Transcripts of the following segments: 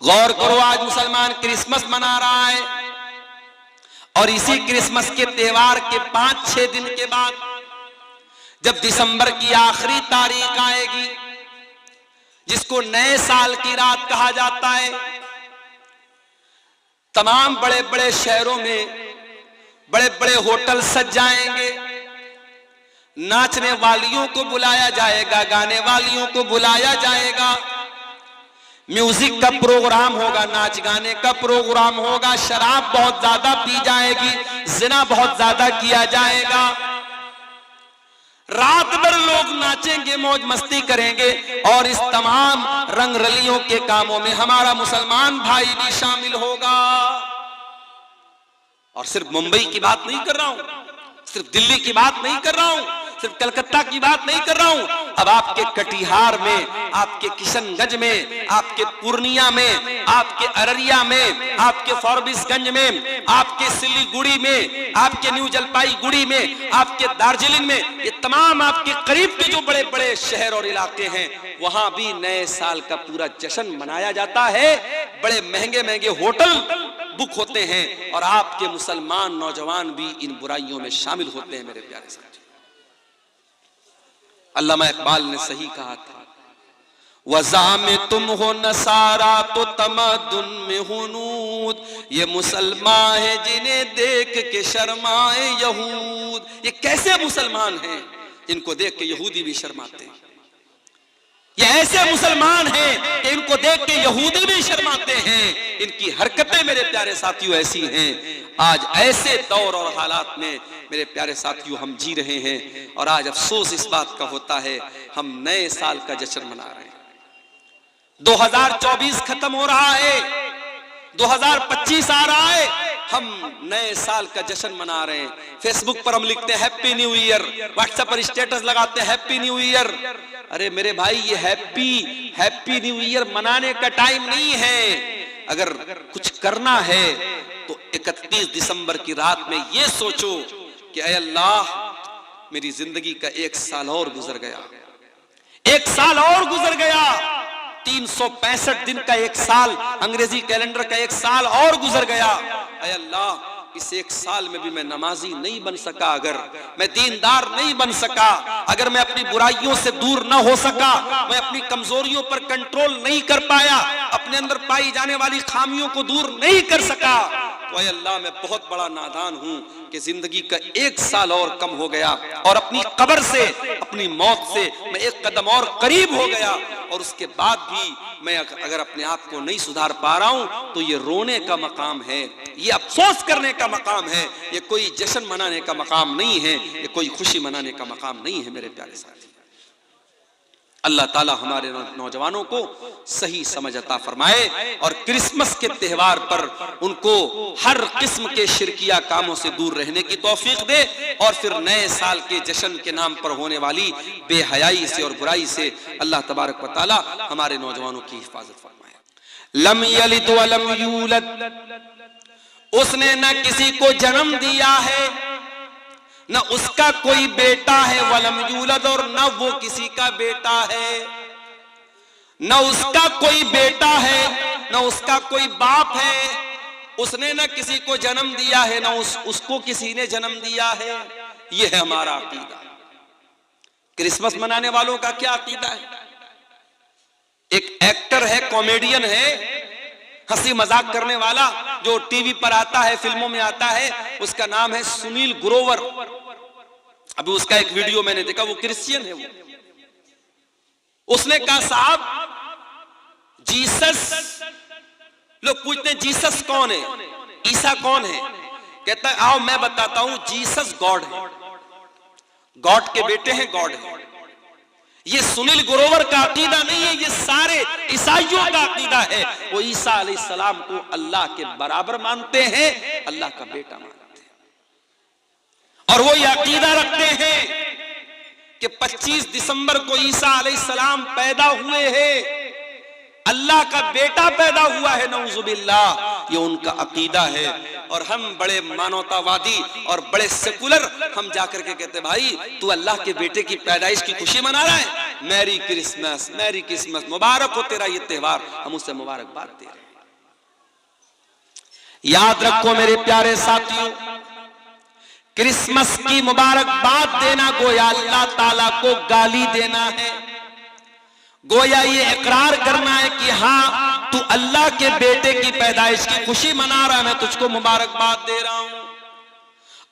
गौर करो, आज मुसलमान क्रिसमस मना रहा है और इसी क्रिसमस के त्योहार के 5-6 दिन के बाद जब दिसंबर की आखिरी तारीख आएगी, जिसको नए साल की रात कहा जाता है, तमाम बड़े बड़े शहरों में बड़े बड़े होटल सज जाएंगे, नाचने वालियों को बुलाया जाएगा, गाने वालियों को बुलाया जाएगा, म्यूजिक का प्रोग्राम होगा, नाच गाने का प्रोग्राम होगा, शराब बहुत ज्यादा पी जाएगी, जिना बहुत ज्यादा किया जाएगा, रात भर लोग नाचेंगे, मौज मस्ती करेंगे और इस तमाम रंग रलियों के कामों में हमारा मुसलमान भाई भी शामिल होगा। और सिर्फ मुंबई की बात नहीं कर रहा हूं, सिर्फ दिल्ली की बात नहीं कर रहा हूं, सिर्फ कलकत्ता की बात नहीं कर रहा हूं, अब आपके कटिहार में, आपके किशनगंज में, आपके पूर्णिया में, आपके अररिया में, आपके फॉरबिसगंज में, आपके सिलीगुड़ी में, आपके न्यू जलपाईगुड़ी में, आपके दार्जिलिंग में, ये तमाम आपके करीब के जो बड़े बड़े शहर और इलाके हैं, वहां भी नए साल का पूरा जश्न मनाया जाता है। बड़े महंगे महंगे होटल बुक होते हैं और आपके मुसलमान नौजवान भी इन बुराइयों में शामिल होते हैं। मेरे प्यारे साथी, अल्लामा इकबाल ने सही कहा था, वज़ा में तुम हो नसारा तो तमद्दुन में हुनूद, ये मुसलमान है जिन्हें देख के शर्माए यहूद। ये कैसे मुसलमान हैं जिनको देख के यहूदी भी शर्माते हैं, ये ऐसे मुसलमान हैं कि इनको देख के यहूदी भी शर्माते हैं। इनकी हरकतें मेरे प्यारे साथियों ऐसी हैं। आज ऐसे दौर और हालात में मेरे प्यारे साथियों हम जी रहे हैं और आज अफसोस इस बात का होता है हम नए साल का जश्न मना रहे हैं। 2024 खत्म हो रहा है, 2025 आ रहा है, हम नए साल का जश्न मना रहे हैं। फेसबुक पर हम लिखते हैं हैप्पी न्यू ईयर, व्हाट्सएप पर स्टेटस लगाते हैं हैप्पी न्यू ईयर। अरे मेरे भाई, ये हैप्पी न्यू ईयर मनाने का टाइम नहीं है। अगर कुछ करना है तो 31 दिसंबर की रात में ये सोचो कि ऐ अल्लाह, मेरी जिंदगी का 1 साल और गुजर गया, 1 साल और गुजर गया, 365 दिन का 1 साल, अंग्रेजी कैलेंडर का 1 साल और गुजर गया। ऐ अल्लाह, इस 1 साल में भी मैं नमाजी नहीं बन सका, अगर मैं दीनदार नहीं बन सका, अगर मैं अपनी बुराइयों से दूर न हो सका, मैं अपनी कमजोरियों पर कंट्रोल नहीं कर पाया, अपने अंदर पाई जाने वाली खामियों को दूर नहीं कर सका, तो ऐ अल्लाह, मैं बहुत बड़ा नादान हूं कि जिंदगी का 1 साल और कम हो गया और अपनी कब्र से, अपनी मौत से मैं 1 कदम और करीब हो गया और उसके बाद भी मैं अगर अपने आप को नहीं सुधार पा रहा हूं तो ये रोने का मकाम है, ये अफसोस करने का मकाम है, ये कोई जश्न मनाने का मकाम नहीं है, ये कोई खुशी मनाने का मकाम नहीं है। मेरे प्यारे साथी, अल्लाह ताला हमारे नौजवानों को सही समझ अता फरमाए और क्रिसमस के त्योहार पर उनको हर किस्म के शिरकिया कामों से दूर रहने की तौफीक दे और फिर नए साल के जश्न के नाम पर होने वाली बेहयाई से और बुराई से अल्लाह तबारक व तआला हमारे नौजवानों की हिफाजत फरमाए। लम यलिद व लम यूलद, उसने न किसी को जन्म दिया है, न उसका कोई बेटा है, वलम यूलद, और न वो किसी का बेटा है, न उसका कोई बेटा है, न उसका कोई बाप है, उसने न किसी को जन्म दिया है, न उसको किसी ने जन्म दिया है। यह है हमारा अकीदा। क्रिसमस मनाने वालों का क्या अकीदा है? एक एक्टर है, कॉमेडियन है, हंसी मजाक करने वाला, जो टीवी पर आता है, फिल्मों में आता है, उसका नाम है सुनील ग्रोवर। अभी उसका एक वीडियो मैंने देखा, वो क्रिश्चियन है। उसने कहा, साहब जीसस, लोग पूछते हैं जीसस कौन है, ईसा कौन है? कहता है आओ मैं बताता हूं, जीसस गॉड है, गॉड के बेटे हैं, गॉड है। ये सुनील ग्रोवर का अकीदा नहीं है, ये सारे ईसाइयों का अकीदा है। वो ईसा अलैहिस्सलाम को अल्लाह के बराबर मानते हैं, अल्लाह का बेटा मानते हैं, और वो ये अकीदा रखते हैं कि 25 दिसंबर को ईसा अलैहिस्सलाम पैदा हुए हैं, अल्लाह का बेटा पैदा हुआ है, नऊजुबिल्लाह। ये उनका अकीदा है। और हम बड़े मानवतावादी और बड़े सेकुलर हम जाकर के कहते भाई तू अल्लाह के बेटे की पैदाइश की खुशी मना रहा है, मैरी क्रिसमस, मुबारक हो तेरा ये त्योहार, हम उससे मुबारकबाद दे रहे हैं। याद रखो मेरे प्यारे साथियों, क्रिसमस की मुबारकबाद देना गोया अल्लाह ताला को गाली देना है, गोया ये इकरार करना है कि हाँ तू अल्लाह के बेटे की पैदाइश की खुशी मना रहा है, मैं तुझको मुबारकबाद दे रहा हूं।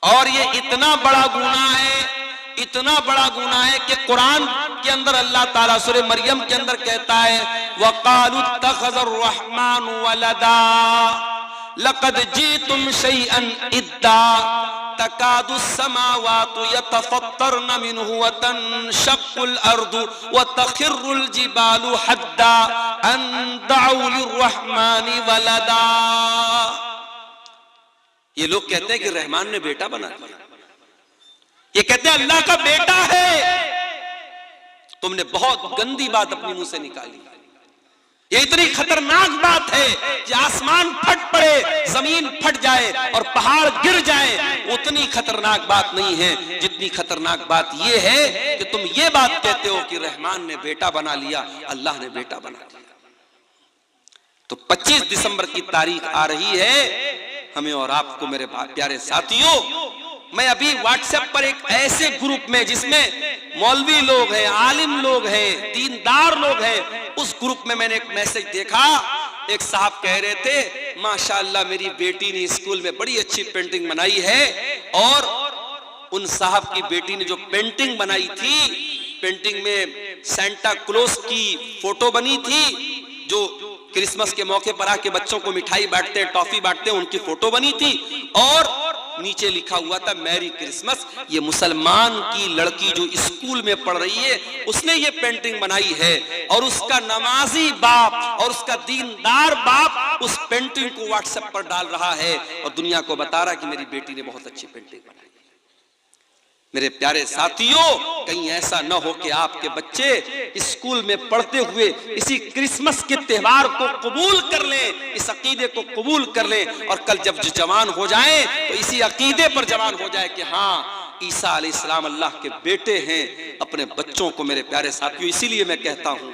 और ये इतना बड़ा गुनाह है, इतना बड़ा गुनाह है कि कुरान के अंदर अल्लाह ताला सूरह मरियम के अंदर कहता है वक़ालू इत्तख़ज़र रहमान वलदा लक़द जीतुम शैअन इद्दा तकादु समावातु यतफ़त्तरन मिन्हु व तनशक़्क़ुल अर्दु व तख़िर्रुल जिबालु हद्दा अन दअू लिर्रहमानि वलदा। ये लोग कहते हैं कि रहमान ने बेटा बना दिया, ये कहते हैं अल्लाह का बेटा है। तुमने बहुत गंदी बात अपने मुंह से निकाली। ये इतनी खतरनाक बात है कि आसमान फट पड़े, जमीन फट जाए और पहाड़ गिर जाए, उतनी खतरनाक बात नहीं है जितनी खतरनाक बात ये है कि तुम ये बात कहते हो कि रहमान ने बेटा बना लिया, अल्लाह ने बेटा बना लिया। तो 25 दिसंबर की तारीख आ रही है, हमें और आपको मेरे प्यारे साथियों, मैं अभी व्हाट्सएप पर एक ऐसे ग्रुप में जिसमें मौलवी लोग हैं, आलिम लोग हैं, दीनदार लोग हैं, उस ग्रुप में मैंने एक मैसेज देखा। एक साहब कह रहे थे माशाअल्लाह मेरी बेटी ने स्कूल में बड़ी अच्छी पेंटिंग बनाई है, और उन साहब की बेटी ने जो पेंटिंग बनाई थी, पेंटिंग में सेंटा क्लॉज की फोटो बनी थी, जो क्रिसमस के मौके पर आके बच्चों को मिठाई बांटते हैं, टॉफी बांटते हैं, उनकी फोटो बनी थी, और नीचे लिखा हुआ था मैरी क्रिसमस। ये मुसलमान की लड़की जो स्कूल में पढ़ रही है उसने ये पेंटिंग बनाई है, और उसका नमाजी बाप और उसका दीनदार बाप उस पेंटिंग को व्हाट्सएप पर डाल रहा है और दुनिया को बता रहा है कि मेरी बेटी ने बहुत अच्छी पेंटिंग बनाई। मेरे प्यारे साथियों, कहीं ऐसा न हो कि आपके बच्चे स्कूल में पढ़ते हुए इसी क्रिसमस के त्योहार को कबूल कर लें, इस अकीदे को कबूल कर लें, और कल जब जवान हो जाएं तो इसी अकीदे पर जवान हो जाए कि हाँ ईसा अलैहिस्सलाम अल्लाह के बेटे हैं। अपने बच्चों को मेरे प्यारे साथियों, इसीलिए मैं कहता हूं,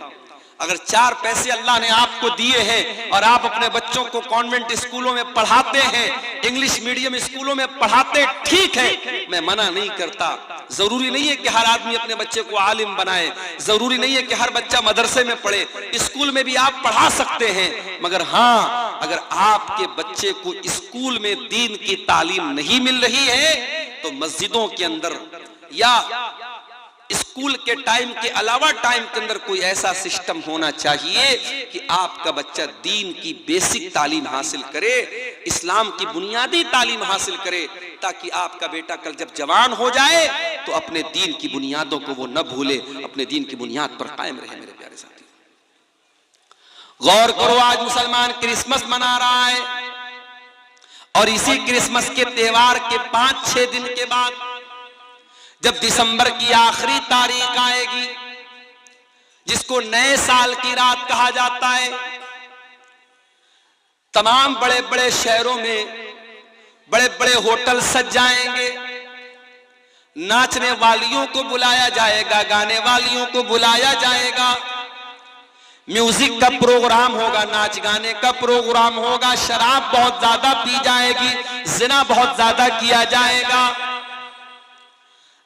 अगर 4 पैसे अल्लाह ने आपको दिए हैं और आप अपने बच्चों को कॉन्वेंट स्कूलों में पढ़ाते हैं, इंग्लिश मीडियम स्कूलों में पढ़ाते, ठीक है, मैं मना नहीं करता। जरूरी नहीं है कि हर आदमी अपने बच्चे को आलिम बनाए, जरूरी नहीं है कि हर बच्चा मदरसे में पढ़े, स्कूल में भी आप पढ़ा सकते हैं। मगर हाँ, अगर आपके बच्चे को स्कूल में दीन की तालीम नहीं मिल रही है तो मस्जिदों के अंदर या स्कूल के टाइम के अलावा टाइम के अंदर कोई ऐसा सिस्टम होना चाहिए कि आपका बच्चा दीन की बेसिक तालीम हासिल करे, इस्लाम की बुनियादी तालीम हासिल करे, ताकि आपका बेटा कल जब जवान हो जाए तो अपने दीन की बुनियादों को वो न भूले, अपने दीन की बुनियाद पर कायम रहे। मेरे प्यारे साथी, गौर करो, आज मुसलमान क्रिसमस मना रहा है, और इसी क्रिसमस के त्योहार के 5-6 दिन के बाद जब दिसंबर की आखिरी तारीख आएगी, जिसको नए साल की रात कहा जाता है, तमाम बड़े बड़े शहरों में बड़े बड़े होटल सज जाएंगे, नाचने वालियों को बुलाया जाएगा, गाने वालियों को बुलाया जाएगा, म्यूजिक का प्रोग्राम होगा, नाच गाने का प्रोग्राम होगा, शराब बहुत ज्यादा पी जाएगी, जिना बहुत ज्यादा किया जाएगा,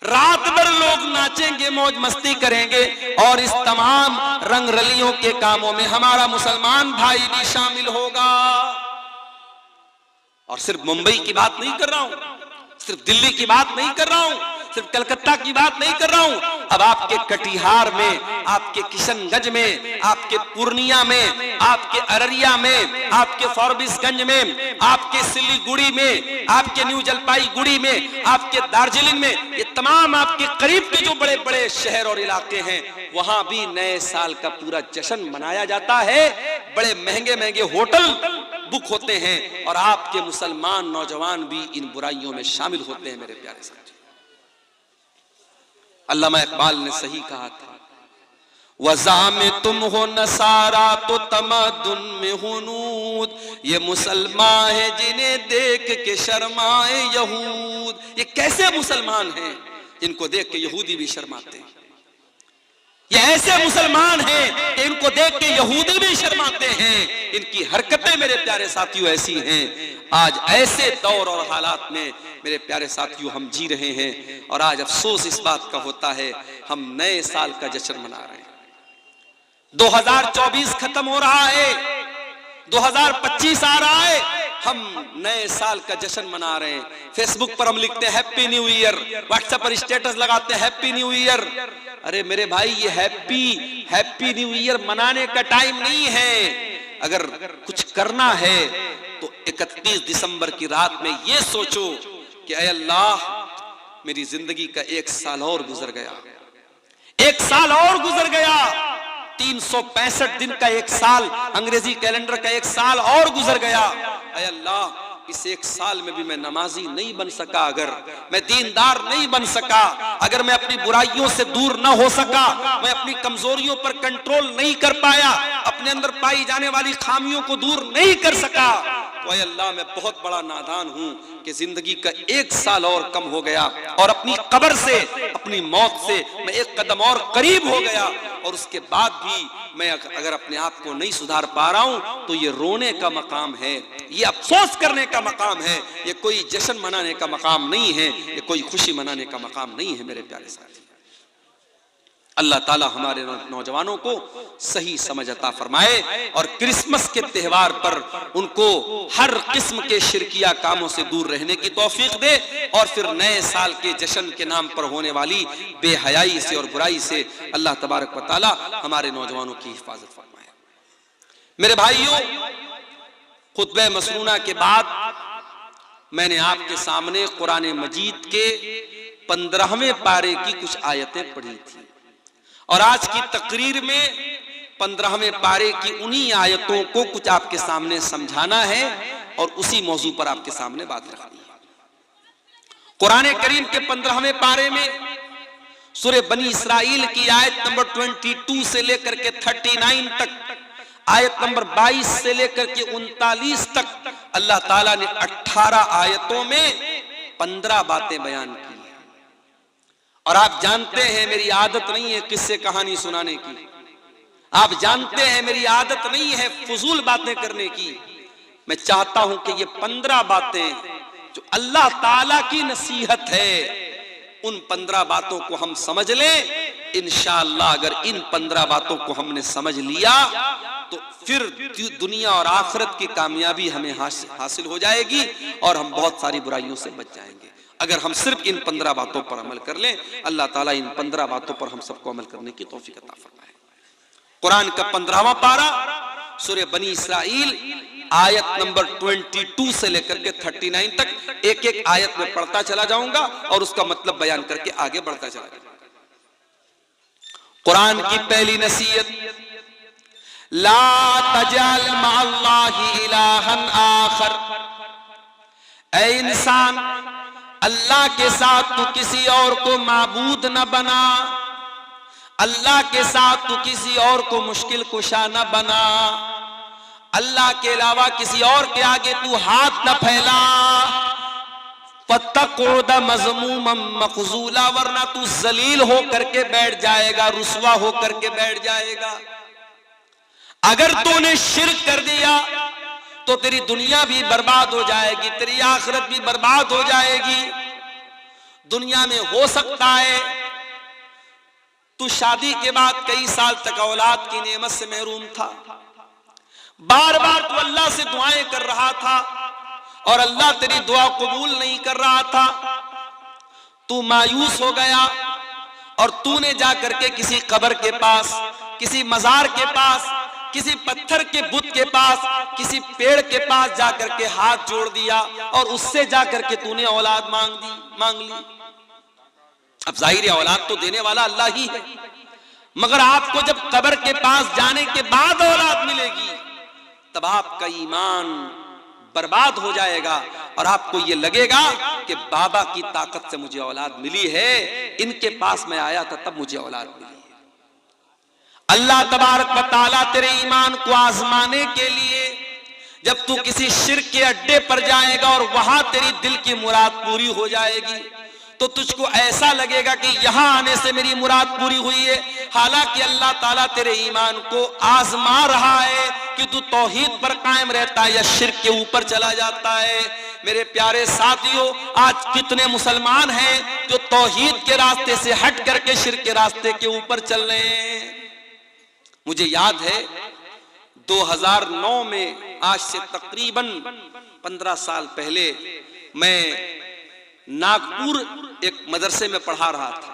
रात भर लोग नाचेंगे, मौज मस्ती करेंगे, और इस तमाम रंग रलियों के कामों में हमारा मुसलमान भाई भी शामिल होगा। और सिर्फ मुंबई की बात नहीं कर रहा हूं, सिर्फ दिल्ली की बात नहीं कर रहा हूं, सिर्फ कलकत्ता की बात नहीं कर रहा हूं, अब आपके कटिहार में, आपके किशनगंज में, आपके पूर्णिया में, आपके अररिया में, आपके फॉरबिसगंज में, आपके सिलीगुड़ी में, आपके न्यू जलपाईगुड़ी में, आपके दार्जिलिंग में, ये तमाम आपके करीब के जो बड़े बड़े शहर और इलाके हैं, वहां भी नए साल का पूरा जश्न मनाया जाता है। बड़े महंगे महंगे होटल बुक होते हैं, और आपके मुसलमान नौजवान भी इन बुराइयों में शामिल होते हैं। मेरे प्यारे साथी, अल्लामा इकबाल ने सही कहा था, वज़ा में तुम हो नसारा तो तमद्दुन में हुनूद, ये मुसलमान है जिन्हें देख के शर्माए यहूद। ये कैसे मुसलमान हैं जिनको देख के यहूदी भी शर्माते हैं? ये ऐसे मुसलमान हैं कि इनको देख के यहूदी भी शर्माते हैं। इनकी हरकतें मेरे प्यारे साथियों ऐसी हैं। आज ऐसे दौर और हालात में मेरे प्यारे साथियों हम जी रहे हैं, और आज अफसोस इस बात का होता है हम नए साल का जश्न मना रहे हैं। 2024 खत्म हो रहा है, 2025 आ रहा है, हम नए साल का जश्न मना रहे हैं। फेसबुक पर हम लिखते हैं हैप्पी न्यू ईयर, व्हाट्सएप पर स्टेटस लगाते हैं हैप्पी न्यू ईयर। अरे मेरे भाई, ये हैप्पी न्यू ईयर मनाने का टाइम नहीं है। अगर कुछ करना है तो 31 दिसंबर की रात में ये सोचो कि ऐ अल्लाह, मेरी जिंदगी का 1 साल और गुजर गया, 1 साल और गुजर गया, 365 दिन का 1 साल, अंग्रेजी कैलेंडर का 1 साल और गुजर गया। ऐ अल्लाह, इस 1 साल में भी मैं नमाजी नहीं बन सका, अगर मैं दीनदार नहीं बन सका, अगर मैं अपनी बुराइयों से दूर ना हो सका, मैं अपनी कमजोरियों पर कंट्रोल नहीं कर पाया, अपने अंदर पाई जाने वाली खामियों को दूर नहीं कर सका, तो ऐ अल्लाह, मैं बहुत बड़ा नादान हूं कि जिंदगी का 1 साल और कम हो गया, और अपनी कब्र से, अपनी मौत से मैं 1 कदम और करीब हो गया, और उसके बाद भी मैं अगर अपने आप को नहीं सुधार पा रहा हूं तो ये रोने का मकाम है, ये अफसोस करने का मकाम है, ये कोई जश्न मनाने का मकाम नहीं है, ये कोई खुशी मनाने का मकाम नहीं है। मेरे प्यारे साथी, अल्लाह ताला हमारे नौजवानों को सही समझ अता फरमाए, और क्रिसमस के त्यौहार पर उनको हर किस्म के शिरकिया कामों से दूर रहने की तौफीक दे, और फिर नए साल के जश्न के नाम पर होने वाली बेहयाई से और बुराई से अल्लाह तबारक व तआला हमारे नौजवानों की हिफाजत फरमाए। मेरे भाइयों, खुतबे मसनूना के बाद मैंने आपके सामने कुरान मजीद के 15वें पारे की कुछ आयतें पढ़ी थी, और आज की तकरीर में 15वें पारे की उन्हीं आयतों को कुछ आपके सामने समझाना है, और उसी मौजू पर आपके सामने बात रखनी है। कुरान करीम के 15वें पारे में सूरह बनी इसराइल की आयत नंबर 22 से लेकर के 39 तक, आयत नंबर 22 से लेकर के 39 तक अल्लाह ताला ने 18 आयतों में 15 बातें बयान की। और आप जानते हैं मेरी आदत नहीं है किस्से कहानी सुनाने की, आप जानते हैं मेरी आदत नहीं है फजूल बातें करने की। मैं चाहता हूं कि ये 15 बातें जो अल्लाह ताला की नसीहत है, उन 15 बातों को हम समझ लें। इंशाअल्लाह अगर इन 15 बातों को हमने समझ लिया तो फिर दुनिया और आखिरत की कामयाबी हमें हासिल हो जाएगी, और हम बहुत सारी बुराइयों से बच जाएंगे। अगर हम सिर्फ इन 15 बातों पर अमल कर लें, अल्लाह ताला इन 15 बातों पर हम सबको अमल करने की तौफीक अता फरमाए। कुरान का 15वां पारा सूरह बनी इसराइल आयत नंबर 22 से लेकर के 39 तक एक एक आयत में पढ़ता चला जाऊंगा और उसका मतलब बयान करके आगे बढ़ता चला जाऊंगा। कुरान की पहली नसीहत, ला तजअल मअल्लाहि इलाहन आखर, ऐ इंसान अल्लाह के साथ तू किसी और को माबूद न बना, अल्लाह के साथ तू किसी और को मुश्किल कुशा न बना, अल्लाह के अलावा किसी और के आगे तू हाथ न फैला, फतक़ुद मज़मूमम मख़ज़ूला, वरना तू जलील हो करके बैठ जाएगा, रुसवा हो करके बैठ जाएगा। अगर तूने शिर्क कर दिया तो तेरी दुनिया भी बर्बाद हो जाएगी, तेरी आखिरत भी बर्बाद हो जाएगी। दुनिया में हो सकता है तू शादी के बाद कई साल तक औलाद की नेमत से महरूम था, बार बार तू अल्लाह से दुआएं कर रहा था और अल्लाह तेरी दुआ कबूल नहीं कर रहा था, तू मायूस हो गया और तूने जा करके किसी कब्र के पास, किसी मजार के पास, किसी पत्थर के बुत के पास, किसी पेड़ के पास जाकर के हाथ जोड़ दिया और उससे जाकर के तूने औलाद मांग ली। अब जाहिर है औलाद तो देने वाला अल्लाह ही है, मगर आपको जब कब्र के पास जाने के बाद औलाद मिलेगी तब आपका ईमान बर्बाद हो जाएगा और आपको ये लगेगा कि बाबा की ताकत से मुझे औलाद मिली है, इनके पास मैं आया था तब मुझे औलाद मिली है। अल्लाह तबारक व तआला तेरे ईमान को आजमाने के लिए जब तू किसी शिर्क के अड्डे पर जाएगा और वहां तेरी दिल की मुराद पूरी हो जाएगी तो तुझको ऐसा लगेगा कि यहां आने से मेरी मुराद पूरी हुई है। हालांकि अल्लाह ताला तेरे ईमान को आजमा रहा है कि तू तौहीद पर कायम रहता है या शिर्क के ऊपर चला जाता है। मेरे प्यारे साथियों, आज कितने मुसलमान हैं जो तौहीद के रास्ते से हट करके शिर्क के रास्ते के ऊपर चल रहे हैं। मुझे याद है 2009 में, आज से तकरीबन 15 साल पहले, मैं नागपुर एक मदरसे में पढ़ा रहा था।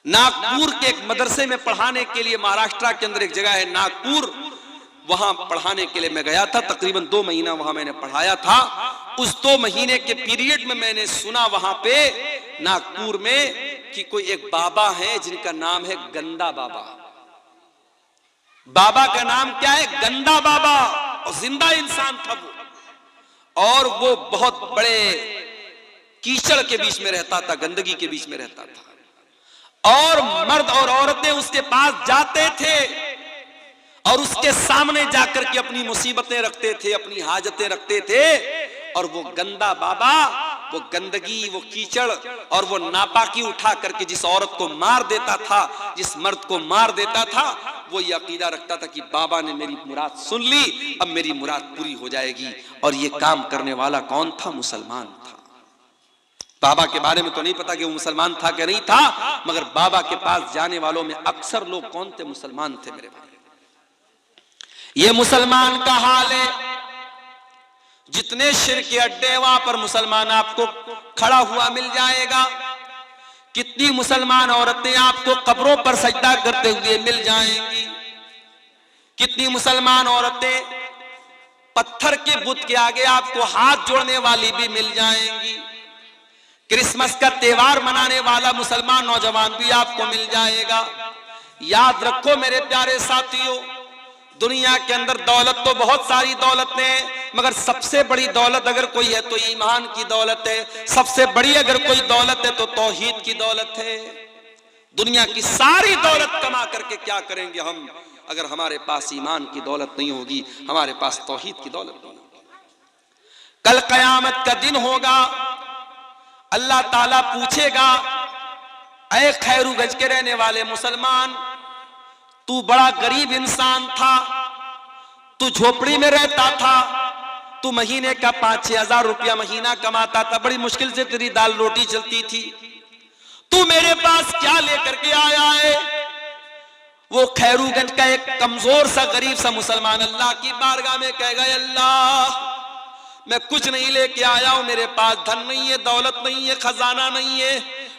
नागपुर के एक मदरसे में पढ़ाने के लिए, महाराष्ट्र के अंदर एक जगह है नागपुर, वहां पढ़ाने के लिए मैं गया था। तकरीबन 2 महीना वहां मैंने पढ़ाया था। उस 2 महीने के पीरियड में मैंने सुना वहां पे नागपुर में कि कोई एक बाबा है जिनका नाम है गंदा बाबा। बाबा का नाम क्या है? गंदा बाबा। और जिंदा इंसान था वो, और वो बहुत बड़े कीचड़ के बीच में रहता था, गंदगी के बीच में रहता था, और मर्द और औरतें उसके पास जाते थे और उसके सामने जाकर के अपनी मुसीबतें रखते थे, अपनी हाजतें रखते थे। और वो गंदा बाबा, वो गंदगी, वो कीचड़ और वो नापाकी उठा करके जिस औरत को मार देता था, जिस मर्द को मार देता था, वो ये अकीदा रखता था कि बाबा ने मेरी मुराद सुन ली, अब मेरी मुराद पूरी हो जाएगी। और ये काम करने वाला कौन था? मुसलमान था। बाबा के बारे में तो नहीं पता कि वो मुसलमान था कि नहीं था, मगर बाबा के पास जाने वालों में अक्सर लोग कौन थे? मुसलमान थे। मेरे भाई, ये मुसलमान का हाल है। जितने शिर्क के अड्डे वहां पर मुसलमान आपको खड़ा हुआ मिल जाएगा। कितनी मुसलमान औरतें आपको कब्रों पर सजदा करते हुए मिल जाएंगी। कितनी मुसलमान औरतें पत्थर के बुत के आगे आपको हाथ जोड़ने वाली भी मिल जाएंगी। क्रिसमस का त्योहार मनाने वाला मुसलमान नौजवान भी आपको मिल जाएगा। याद रखो मेरे प्यारे साथियों, दुनिया के अंदर दौलत तो बहुत सारी दौलतें हैं, मगर सबसे बड़ी दौलत अगर कोई है तो ईमान की दौलत है। सबसे बड़ी अगर कोई दौलत है तो तौहीद की दौलत है। दुनिया की सारी दौलत कमा करके क्या करेंगे हम अगर हमारे पास ईमान की दौलत नहीं होगी, हमारे पास तौहीद की दौलत नहीं होगी। कल कयामत का दिन होगा, अल्लाह ताला पूछेगा, ऐ खैरूगंज के रहने वाले मुसलमान, तू बड़ा गरीब इंसान था, तू झोपड़ी में रहता था, तू महीने का 5-6 हजार रुपया महीना कमाता था, बड़ी मुश्किल से तेरी दाल रोटी चलती थी, तू मेरे पास क्या लेकर के आया है? वो खैरूगंज का एक कमजोर सा गरीब सा मुसलमान अल्लाह की बारगाह में कहेगा, अल्लाह मैं कुछ नहीं लेके आया हूं, मेरे पास धन नहीं है, दौलत नहीं है, खजाना नहीं है,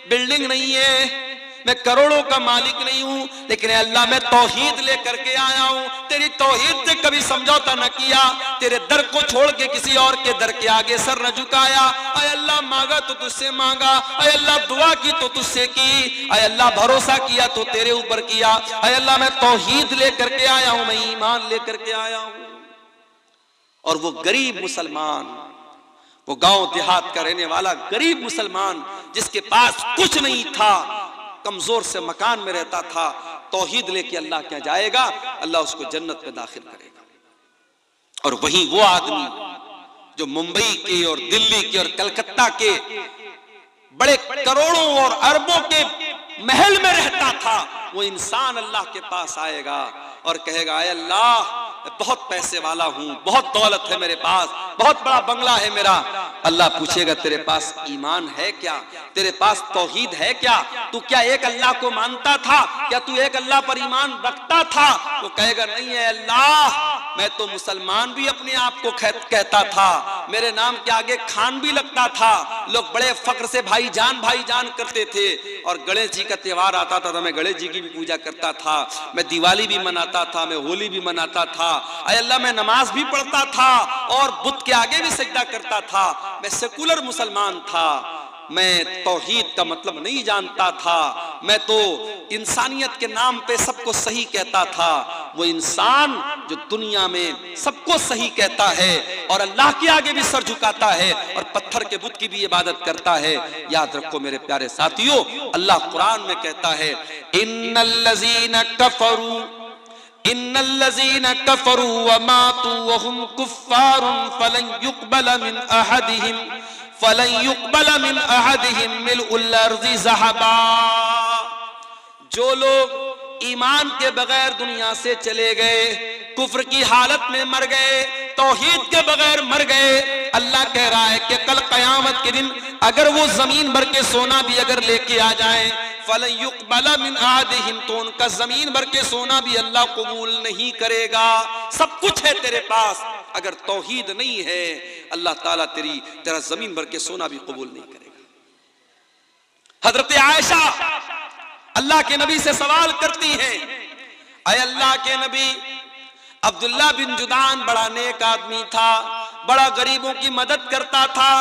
बिल्डिंग नहीं है, मैं करोड़ों का मालिक नहीं हूं, लेकिन अल्लाह मैं तौहीद लेकर के आया हूं। तेरी तौहीद से कभी समझौता न किया, तेरे दर को छोड़ के किसी और के दर के आगे सर न झुकाया। अय अल्लाह मांगा तो तुझसे मांगा, अय अल्लाह दुआ की तो तुझसे की, अय अल्लाह भरोसा किया तो तेरे ऊपर किया। अय अल्लाह मैं तौहीद लेकर के आया हूं, मैं ईमान लेकर के आया हूं। और वो गरीब मुसलमान, वो गांव देहात का रहने वाला गरीब मुसलमान जिसके पास कुछ नहीं था, कमजोर से मकान में रहता था, तौहीद लेके अल्लाह क्या जाएगा, अल्लाह उसको जन्नत में दाखिल करेगा। और वही वो आदमी जो मुंबई के और दिल्ली के और कलकत्ता के बड़े करोड़ों और अरबों के महल में रहता था, वो इंसान अल्लाह के पास आएगा और कहेगा, अय अल्लाह मैं बहुत पैसे वाला हूं, बहुत दौलत है मेरे पास, बहुत बड़ा बंगला है मेरा। अल्लाह पूछेगा, तेरे पास ईमान है क्या? तेरे पास तौहीद है क्या? तू क्या एक अल्लाह को मानता था? क्या तू एक अल्लाह पर ईमान रखता था? वो कहेगा, नहीं है अल्लाह, मैं तो मुसलमान भी अपने आप को कहता था, मेरे नाम के आगे खान भी लगता था, लोग बड़े फक्र से भाईजान करते थे। और गणेश जी का त्योहार आता था तो मैं गणेश जी की भी पूजा करता था, मैं दिवाली भी मनाता था, मैं होली भी मनाता था, अय अल्लाह मैं नमाज भी पढ़ता था और बुत के आगे भी सजदा करता था। मैं सेकुलर मुसलमान था, मैं तौहीद का मतलब नहीं जानता था, मैं तो इंसानियत के नाम पे सबको सही कहता था। वो इंसान जो दुनिया में सबको सही कहता है, और अल्लाह के आगे भी सर झुकाता है और पत्थर के बुत की भी इबादत करता है। याद रखो मेरे प्यारे साथियों, अल्लाह कुरान में कहता है इन्नल्लज़ीना कफरू व मातू व हुम कुफ्फारुन फलन युक़बल मिन अहदिहिम मिल्उल अर्ज़ि ज़हबा। जो लोग ईमान के बगैर दुनिया से चले गए, कुफ्र की हालत में मर गए, तौहीद के बगैर मर गए, अल्लाह कह रहा है कि कल कयामत के दिन अगर वो जमीन भर के सोना भी अगर लेके आ जाए, फलन युक़बल मिन अहदिहिम, तो उनका जमीन भर के सोना भी अल्लाह कबूल नहीं करेगा। सब कुछ है तेरे पास, अगर तौहीद नहीं है अल्लाह ताला तेरा जमीन भर के सोना भी कबूल नहीं करेगा। हजरत आयशा अल्लाह के नबी से सवाल करती है, अय अल्लाह के नबी, अब्दुल्ला बिन जुदान बड़ा नेक आदमी था, बड़ा गरीबों की मदद करता था,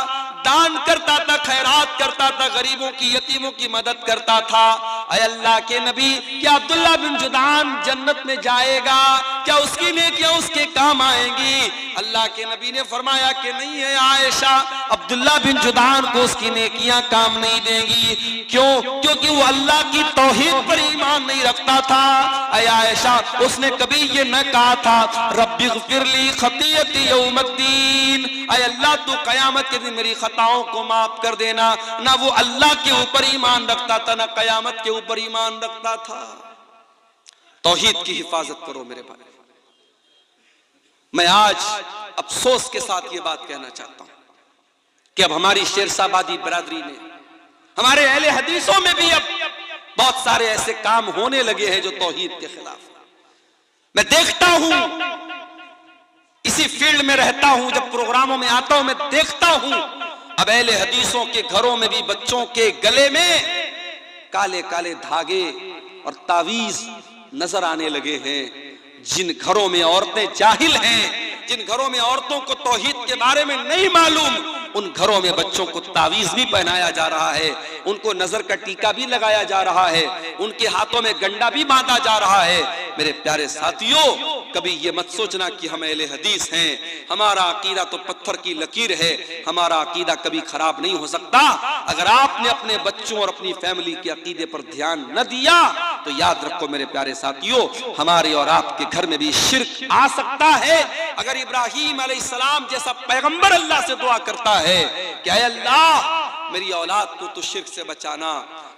दान करता था, खैरात करता था, गरीबों की यतीमों की मदद करता था। अय अल्लाह के नबी, क्या अब्दुल्ला बिन जुदान जन्नत में जाएगा? क्या उसकी नेकियां उसके काम आएंगी? अल्लाह के नबी ने फरमाया कि नहीं है आयशा, अब्दुल्ला बिन जुदान को उसकी नेकियां काम नहीं देंगी। क्यों? क्योंकि वो अल्लाह की तौहीद पर ईमान नहीं रखता था। अय आयशा, उसने कभी ये न कहा था रब्बिग़फिरली खतीयती यौमद्दीन, अय अल्लाह तू कयामत के दिन मेरी खताओं को माफ कर देना। ना वो अल्लाह के ऊपर ईमान रखता था, ना कयामत के ऊपर ईमान रखता था। तौहीद की हिफाजत करो मेरे भाई। मैं आज अफसोस के साथ ये बात कहना चाहता हूं कि अब हमारी शेरशाहबादी बरादरी में, हमारे अहले हदीसों में भी अब बहुत सारे ऐसे काम होने लगे हैं जो तौहीद के खिलाफ। मैं देखता हूं, इसी फील्ड में रहता हूं, जब प्रोग्रामों में आता हूं मैं देखता हूं अब अहले हदीसों के घरों में भी बच्चों के गले में काले काले धागे और तावीज नजर आने लगे हैं। जिन घरों में औरतें जाहिल हैं, जिन घरों में औरतों को तौहीद के बारे में नहीं मालूम, उन घरों में बच्चों को तावीज भी पहनाया जा रहा है, उनको नजर का टीका भी लगाया जा रहा है, उनके हाथों में गंडा भी बांधा जा रहा है। मेरे प्यारे साथियों, कभी ये मत सोचना कि हम अहले हदीस हैं, हमारा अकीदा तो पत्थर की लकीर है, हमारा अकीदा कभी खराब नहीं हो सकता। अगर आपने अपने बच्चों और अपनी फैमिली के अकीदे पर ध्यान न दिया तो याद रखो मेरे प्यारे साथियों, हमारे और आपके घर में भी शिर्क आ सकता है। अगर इब्राहीम अलैहिस्सलाम जैसा पैगंबर अल्लाह से दुआ करता है कि ऐ अल्लाह मेरी औलाद को तो शिर्क से बचाना,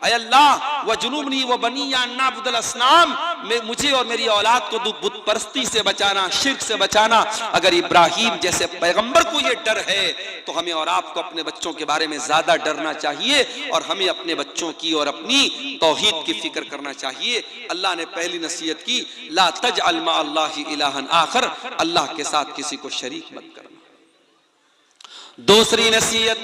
ऐ अल्लाह वजुनूबनी व बनी अन नअबुदल असनाम, मुझे और मेरी औलाद को बुत परस्ती से बचाना, शिर्क से बचाना। अगर इब्राहीम जैसे पैगंबर को ये डर है तो हमें और आपको अपने बच्चों के बारे में ज्यादा डरना चाहिए और हमें अपने बच्चों की और अपनी तौहीद की फिक्र करना चाहिए। अल्लाह ने पहली नसीहत की, ला तजअल मा अल्लाहि इलाहन आखर, अल्लाह के साथ किसी को शरीक मत करना। दूसरी नसीहत,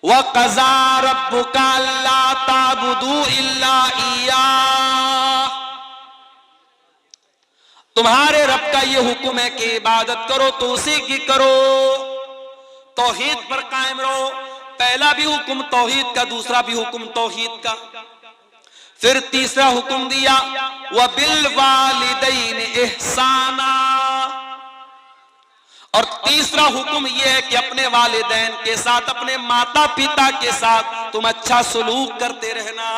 वक़ज़ा रब्बुका अल्ला ताबुदू इल्ला इय्याह, तुम्हारे रब का ये हुक्म है कि इबादत करो तो उसी की करो, तौहीद पर कायम रहो। पहला भी हुक्म तौहीद का, दूसरा भी हुक्म तौहीद का। फिर तीसरा हुक्म दिया, व बिल वालिदैन इहसाना, और तीसरा हुक्म यह है कि अपने वालिदैन के साथ, अपने माता पिता के साथ तुम अच्छा सलूक करते रहना।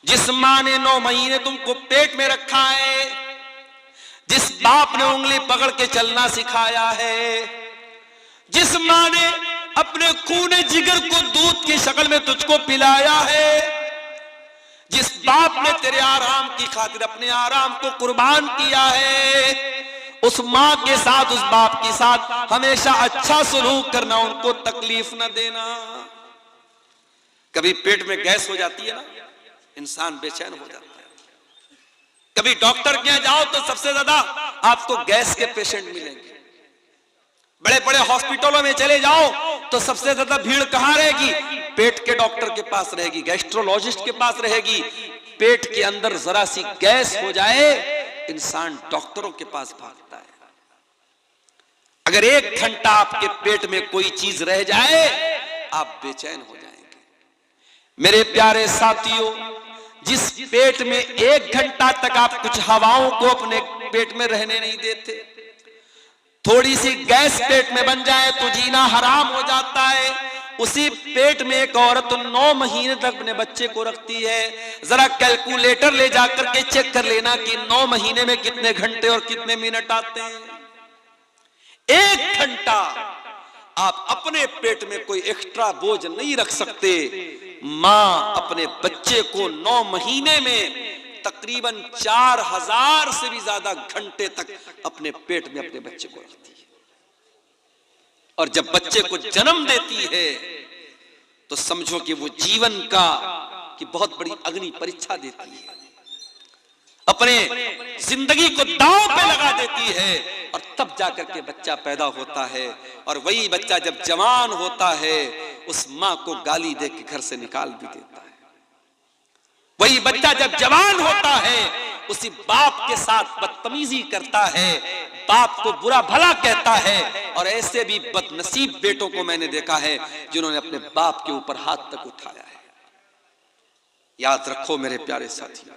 जिस माँ ने 9 महीने तुमको पेट में रखा है, जिस बाप ने उंगली पकड़ के चलना सिखाया है, जिस माँ ने अपने खूने जिगर को दूध की शक्ल में तुझको पिलाया है, जिस बाप ने तेरे आराम की खातिर अपने आराम को कुर्बान किया है, उस माँ के साथ, उस बाप के साथ हमेशा अच्छा सलूक करना, उनको तकलीफ न देना। कभी पेट में गैस हो जाती है ना, इंसान बेचैन हो जाता है। कभी डॉक्टर के यहाँ जाओ तो सबसे ज्यादा आपको गैस के पेशेंट मिलेंगे। बड़े बड़े हॉस्पिटलों में चले जाओ तो सबसे ज्यादा भीड़ कहाँ रहेगी? पेट के डॉक्टर के पास रहेगी, गैस्ट्रोलॉजिस्ट के पास रहेगी। पेट के अंदर जरा सी गैस हो जाए, इंसान डॉक्टरों के पास भागता है। अगर 1 घंटा आपके पेट में कोई चीज रह जाए, आप बेचैन हो जाएंगे। मेरे प्यारे साथियों, जिस पेट में 1 घंटा तक आप कुछ हवाओं को अपने पेट में रहने नहीं देते, थोड़ी सी गैस पेट में बन जाए तो जीना हराम हो जाता है। उसी पेट में एक औरत 9 महीने तक अपने बच्चे को रखती है। जरा कैलकुलेटर ले जाकर के चेक कर लेना कि 9 महीने में कितने घंटे और कितने मिनट आते हैं। 1 घंटा आप अपने पेट में कोई एक्स्ट्रा बोझ नहीं रख सकते। मां अपने बच्चे को 9 महीने में तकरीबन 4000 से भी ज्यादा घंटे तक अपने पेट में अपने बच्चे को रखती है। और जब बच्चे को जन्म देती है तो समझो कि वो जीवन की बहुत बड़ी अग्नि परीक्षा देती है, अपने जिंदगी को दांव पे लगा देती है। और तब जाकर के बच्चा पैदा होता है। और वही बच्चा जब जवान होता है उस मां को गाली दे के घर से निकाल भी देता है। वही बच्चा जब जवान होता है उसी बाप के साथ बदतमीजी करता है, बाप को बुरा भला कहता है। और ऐसे भी बदनसीब बेटों को मैंने देखा है जिन्होंने अपने बाप के ऊपर हाथ तक उठाया है। याद रखो मेरे प्यारे साथियों,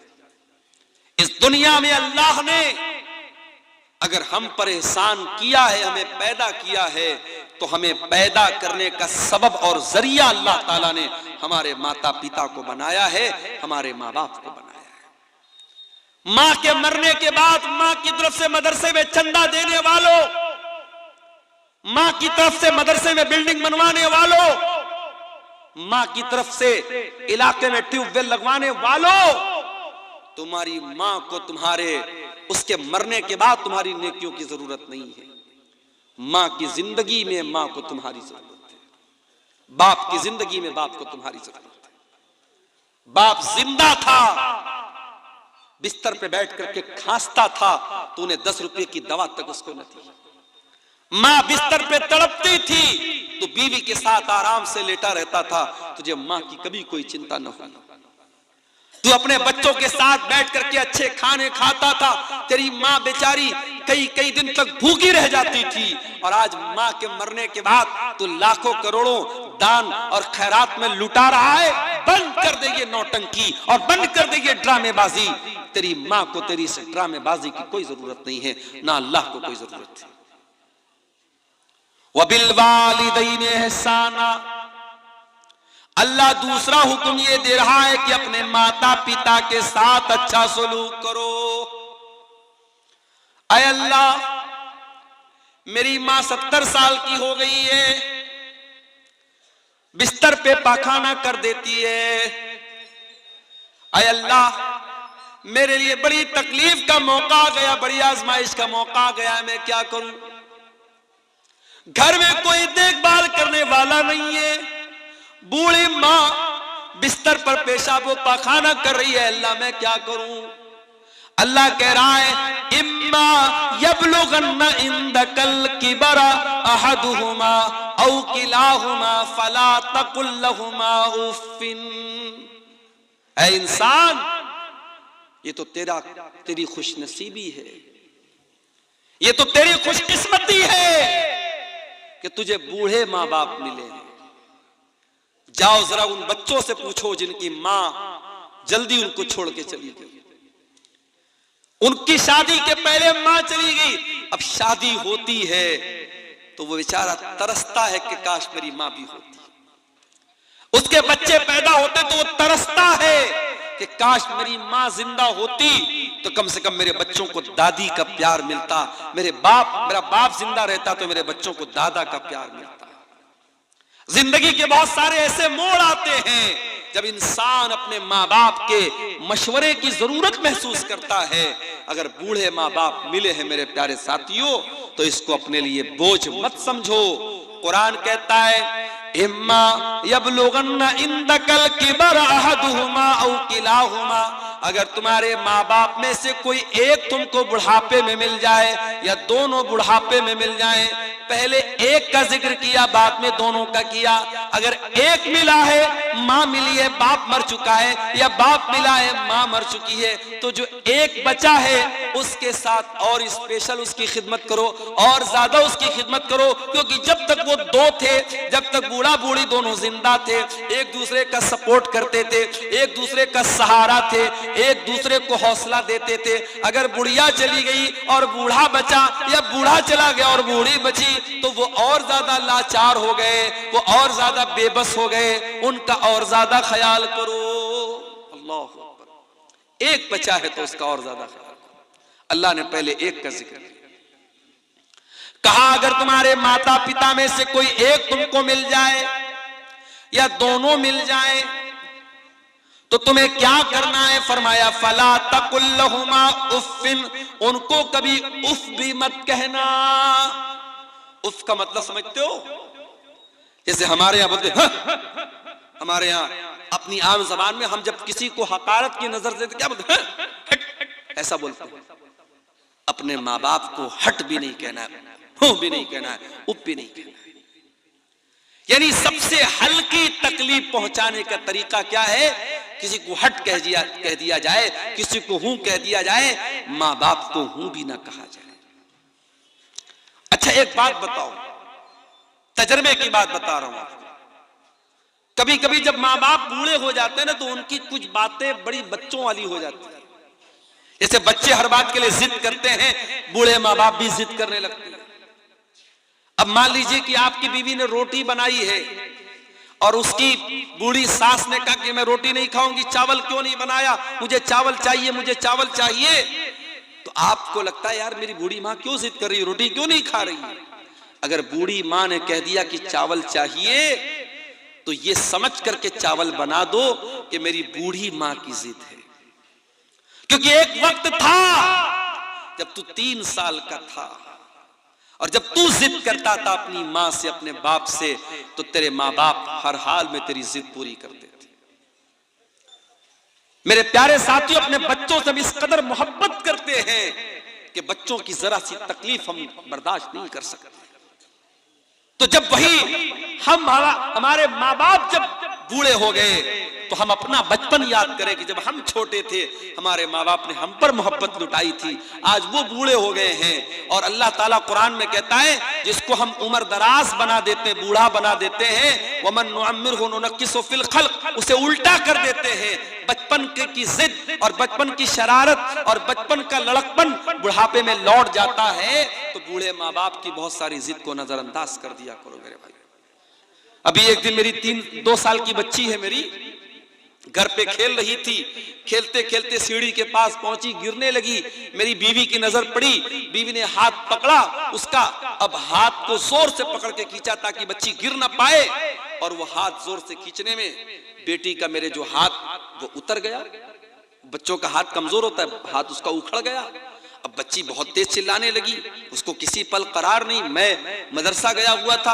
इस दुनिया में अल्लाह ने अगर हम पर एहसान किया है, हमें पैदा किया है, तो हमें पैदा करने का सबब और जरिया अल्लाह ताला ने हमारे माता पिता को बनाया है, हमारे माँ बाप को बनाया है। माँ के मरने के बाद माँ की तरफ से मदरसे में चंदा देने वालों, माँ की तरफ से मदरसे में बिल्डिंग बनवाने वालों, माँ की तरफ से इलाके में ट्यूबवेल लगवाने वालों, तुम्हारी माँ को तुम्हारे उसके मरने के बाद तुम्हारी नेकियों की जरूरत नहीं है। माँ की जिंदगी में माँ को तुम्हारी जरूरत है, बाप की जिंदगी में बाप को तुम्हारी जरूरत है। बाप जिंदा था, बिस्तर पे बैठ करके खांसता था तो उन्हें 10 रुपए की दवा तक उसको न थी। माँ बिस्तर पे तड़पती थी तो बीवी के साथ आराम से लेटा रहता था, तुझे माँ की कभी कोई चिंता न हुई। तू अपने बच्चों के साथ बैठ करके अच्छे खाने खाता था, तेरी माँ बेचारी कई कई दिन तक भूखी रह जाती थी। और आज माँ के मरने के बाद तू लाखों करोड़ों दान और खैरात में लुटा रहा है। बंद कर दे ये नौटंकी और बंद कर दे ये ड्रामेबाजी। तेरी माँ को तेरी इस ड्रामेबाजी की कोई जरूरत नहीं है, ना अल्लाह को कोई जरूरत है। वबिल वालिदैन एहसाना, अल्लाह दूसरा हुक्म ये दे रहा है कि अपने माता पिता के साथ अच्छा सलूक करो। ऐ अल्लाह, मेरी मां 70 साल की हो गई है, बिस्तर पे पाखाना कर देती है। ऐ अल्लाह, मेरे लिए बड़ी तकलीफ का मौका आ गया, बड़ी आजमाइश का मौका आ गया, मैं क्या करूं? घर में कोई देखभाल करने वाला नहीं है, बूढ़ी मां बिस्तर पर पेशाब व पाखाना कर रही है। अल्लाह मैं क्या करूं? अल्लाह कह रहा है इम्मा यबलुगन्ना इंदकल किबरा अहदुहुमा औ किलाहुमा फला तकुल लहुमा उफ्फिन। ऐ इंसान, ये तो तेरी खुशनसीबी है, ये तो तेरी खुशकिस्मती है कि तुझे बूढ़े माँ बाप मिले हैं। जाओ जरा उन बच्चों से पूछो जिनकी मां जल्दी उनको छोड़ के चली गई, उनकी शादी के पहले मां चली गई, अब शादी होती है तो वो बेचारा तरसता है कि काश मेरी मां भी होती। उसके बच्चे पैदा होते तो वो तरसता है कि काश मेरी मां जिंदा होती तो कम से कम मेरे बच्चों को दादी का प्यार मिलता, मेरा बाप जिंदा रहता तो मेरे बच्चों को दादा का प्यार मिलता। जिंदगी के बहुत सारे ऐसे मोड़ आते हैं जब इंसान अपने माँ बाप के मशवरे की जरूरत महसूस करता है। अगर बूढ़े माँ बाप मिले हैं मेरे प्यारे साथियों तो इसको अपने लिए बोझ मत समझो। कुरान कहता है इम्मा यबलुगन्ना इंदकल किबर अहदुहुमा औ किलाहुमा, अगर तुम्हारे माँ बाप में से कोई एक तुमको बुढ़ापे में मिल जाए या दोनों बुढ़ापे में मिल जाए, पहले एक का जिक्र किया, बाद में दोनों का किया। अगर एक मिला है, माँ मिली है, बाप मर चुका है, या बाप मिला है, माँ मर चुकी है, तो जो एक बचा है उसके साथ और स्पेशल उसकी खिदमत करो, और ज्यादा उसकी खिदमत करो, क्योंकि जब तक वो दो थे, जब तक बूढ़ा बूढ़ी दोनों जिंदा थे, एक दूसरे का सपोर्ट करते थे, एक दूसरे का सहारा थे, एक दूसरे को हौसला देते थे। अगर बुढ़िया चली गई और बूढ़ा बचा, या बूढ़ा चला गया और बूढ़ी बची, तो वो और ज्यादा लाचार हो गए, वो और ज्यादा बेबस हो गए, उनका और ज्यादा ख्याल करो। अल्लाह अकबर। एक बचा है तो उसका और ज्यादा ख्याल करो। अल्लाह ने पहले एक का जिक्र किया। कहा अगर तुम्हारे माता पिता में से कोई एक तुमको मिल जाए या दोनों मिल जाए तो तुम्हें क्या करना है? फरमाया फला तकुल लहुमा उफ्फिन, उनको कभी उफ भी मत कहना। उफ का मतलब समझते हो? जैसे हमारे यहां बोलते हैं, हमारे यहां अपनी आम जबान में हम जब किसी को हकारत की नजर से क्या बोलते हैं? ऐसा बोलते हैं। अपने माँ बाप को हट भी नहीं कहना है, हूं भी नहीं कहना है, उफ भी नहीं कहना है। यानी सबसे हल्की तकलीफ पहुंचाने का तरीका क्या है? किसी को हट कह दिया जाए, किसी को हूं कह दिया जाए, माँ बाप को हूं भी ना कहा जाए। अच्छा एक बात बताओ, तजर्बे की बात बता रहा हूं आपको। कभी कभी जब माँ बाप बूढ़े हो जाते हैं ना, तो उनकी कुछ बातें बड़ी बच्चों वाली हो जाती है। जैसे बच्चे हर बात के लिए जिद करते हैं, बूढ़े माँ बाप भी जिद करने लगते हैं। अब मान लीजिए कि आपकी बीवी ने रोटी बनाई है और उसकी बूढ़ी सास ने कहा कि मैं रोटी नहीं खाऊंगी, चावल क्यों नहीं बनाया, मुझे चावल चाहिए, मुझे चावल चाहिए। तो आपको लगता है यार मेरी बूढ़ी माँ क्यों जिद कर रही है, रोटी क्यों नहीं खा रही। अगर बूढ़ी माँ ने कह दिया कि चावल चाहिए, तो ये समझ करके चावल बना दो कि मेरी बूढ़ी माँ की जिद है। क्योंकि एक वक्त था जब तू 3 साल का था, और जब तू जिद करता था अपनी माँ से, अपने बाप से, तो तेरे माँ बाप हर हाल में तेरी जिद पूरी करते थे। मेरे प्यारे साथियों, अपने बच्चों से भी इस कदर मोहब्बत करते हैं कि बच्चों की जरा सी तकलीफ हम बर्दाश्त नहीं कर सकते। तो जब वही हमारे माँ बाप जब बूढ़े हो गए, तो हम अपना बचपन याद करें कि जब हम छोटे थे हमारे माँ बाप ने हम पर मोहब्बत लुटाई थी। आज वो बूढ़े हो गए हैं, और अल्लाह ताला कुरान में कहता है जिसको हम उम्र दराज बना देते हैं, बूढ़ा बना देते हैं, वमन नुअम्मिरहु नुनक्किसु फिल खल्क, उसे उल्टा कर देते हैं। बचपन की जिद और बचपन की शरारत और बचपन का लड़कपन बुढ़ापे में लौट जाता है। तो बूढ़े माँ बाप की बहुत सारी जिद को नजरअंदाज कर दिया करो मेरे भाई। अभी एक दिन मेरी 2 साल की बच्ची है, मेरी घर पे खेल रही थी, खेलते खेलते सीढ़ी के पास पहुंची, गिरने लगी। मेरी बीवी की नजर पड़ी, बीवी ने हाथ पकड़ा उसका। अब हाथ को जोर से पकड़ के खींचा ताकि बच्ची गिर ना पाए, और वो हाथ जोर से खींचने में बेटी का मेरे जो हाथ वो उतर गया। बच्चों का हाथ कमजोर होता है, हाथ उसका उखड़ गया। अब बच्ची बहुत तेज चिल्लाने लगी, उसको किसी पल करार नहीं। मैं मदरसा गया हुआ था,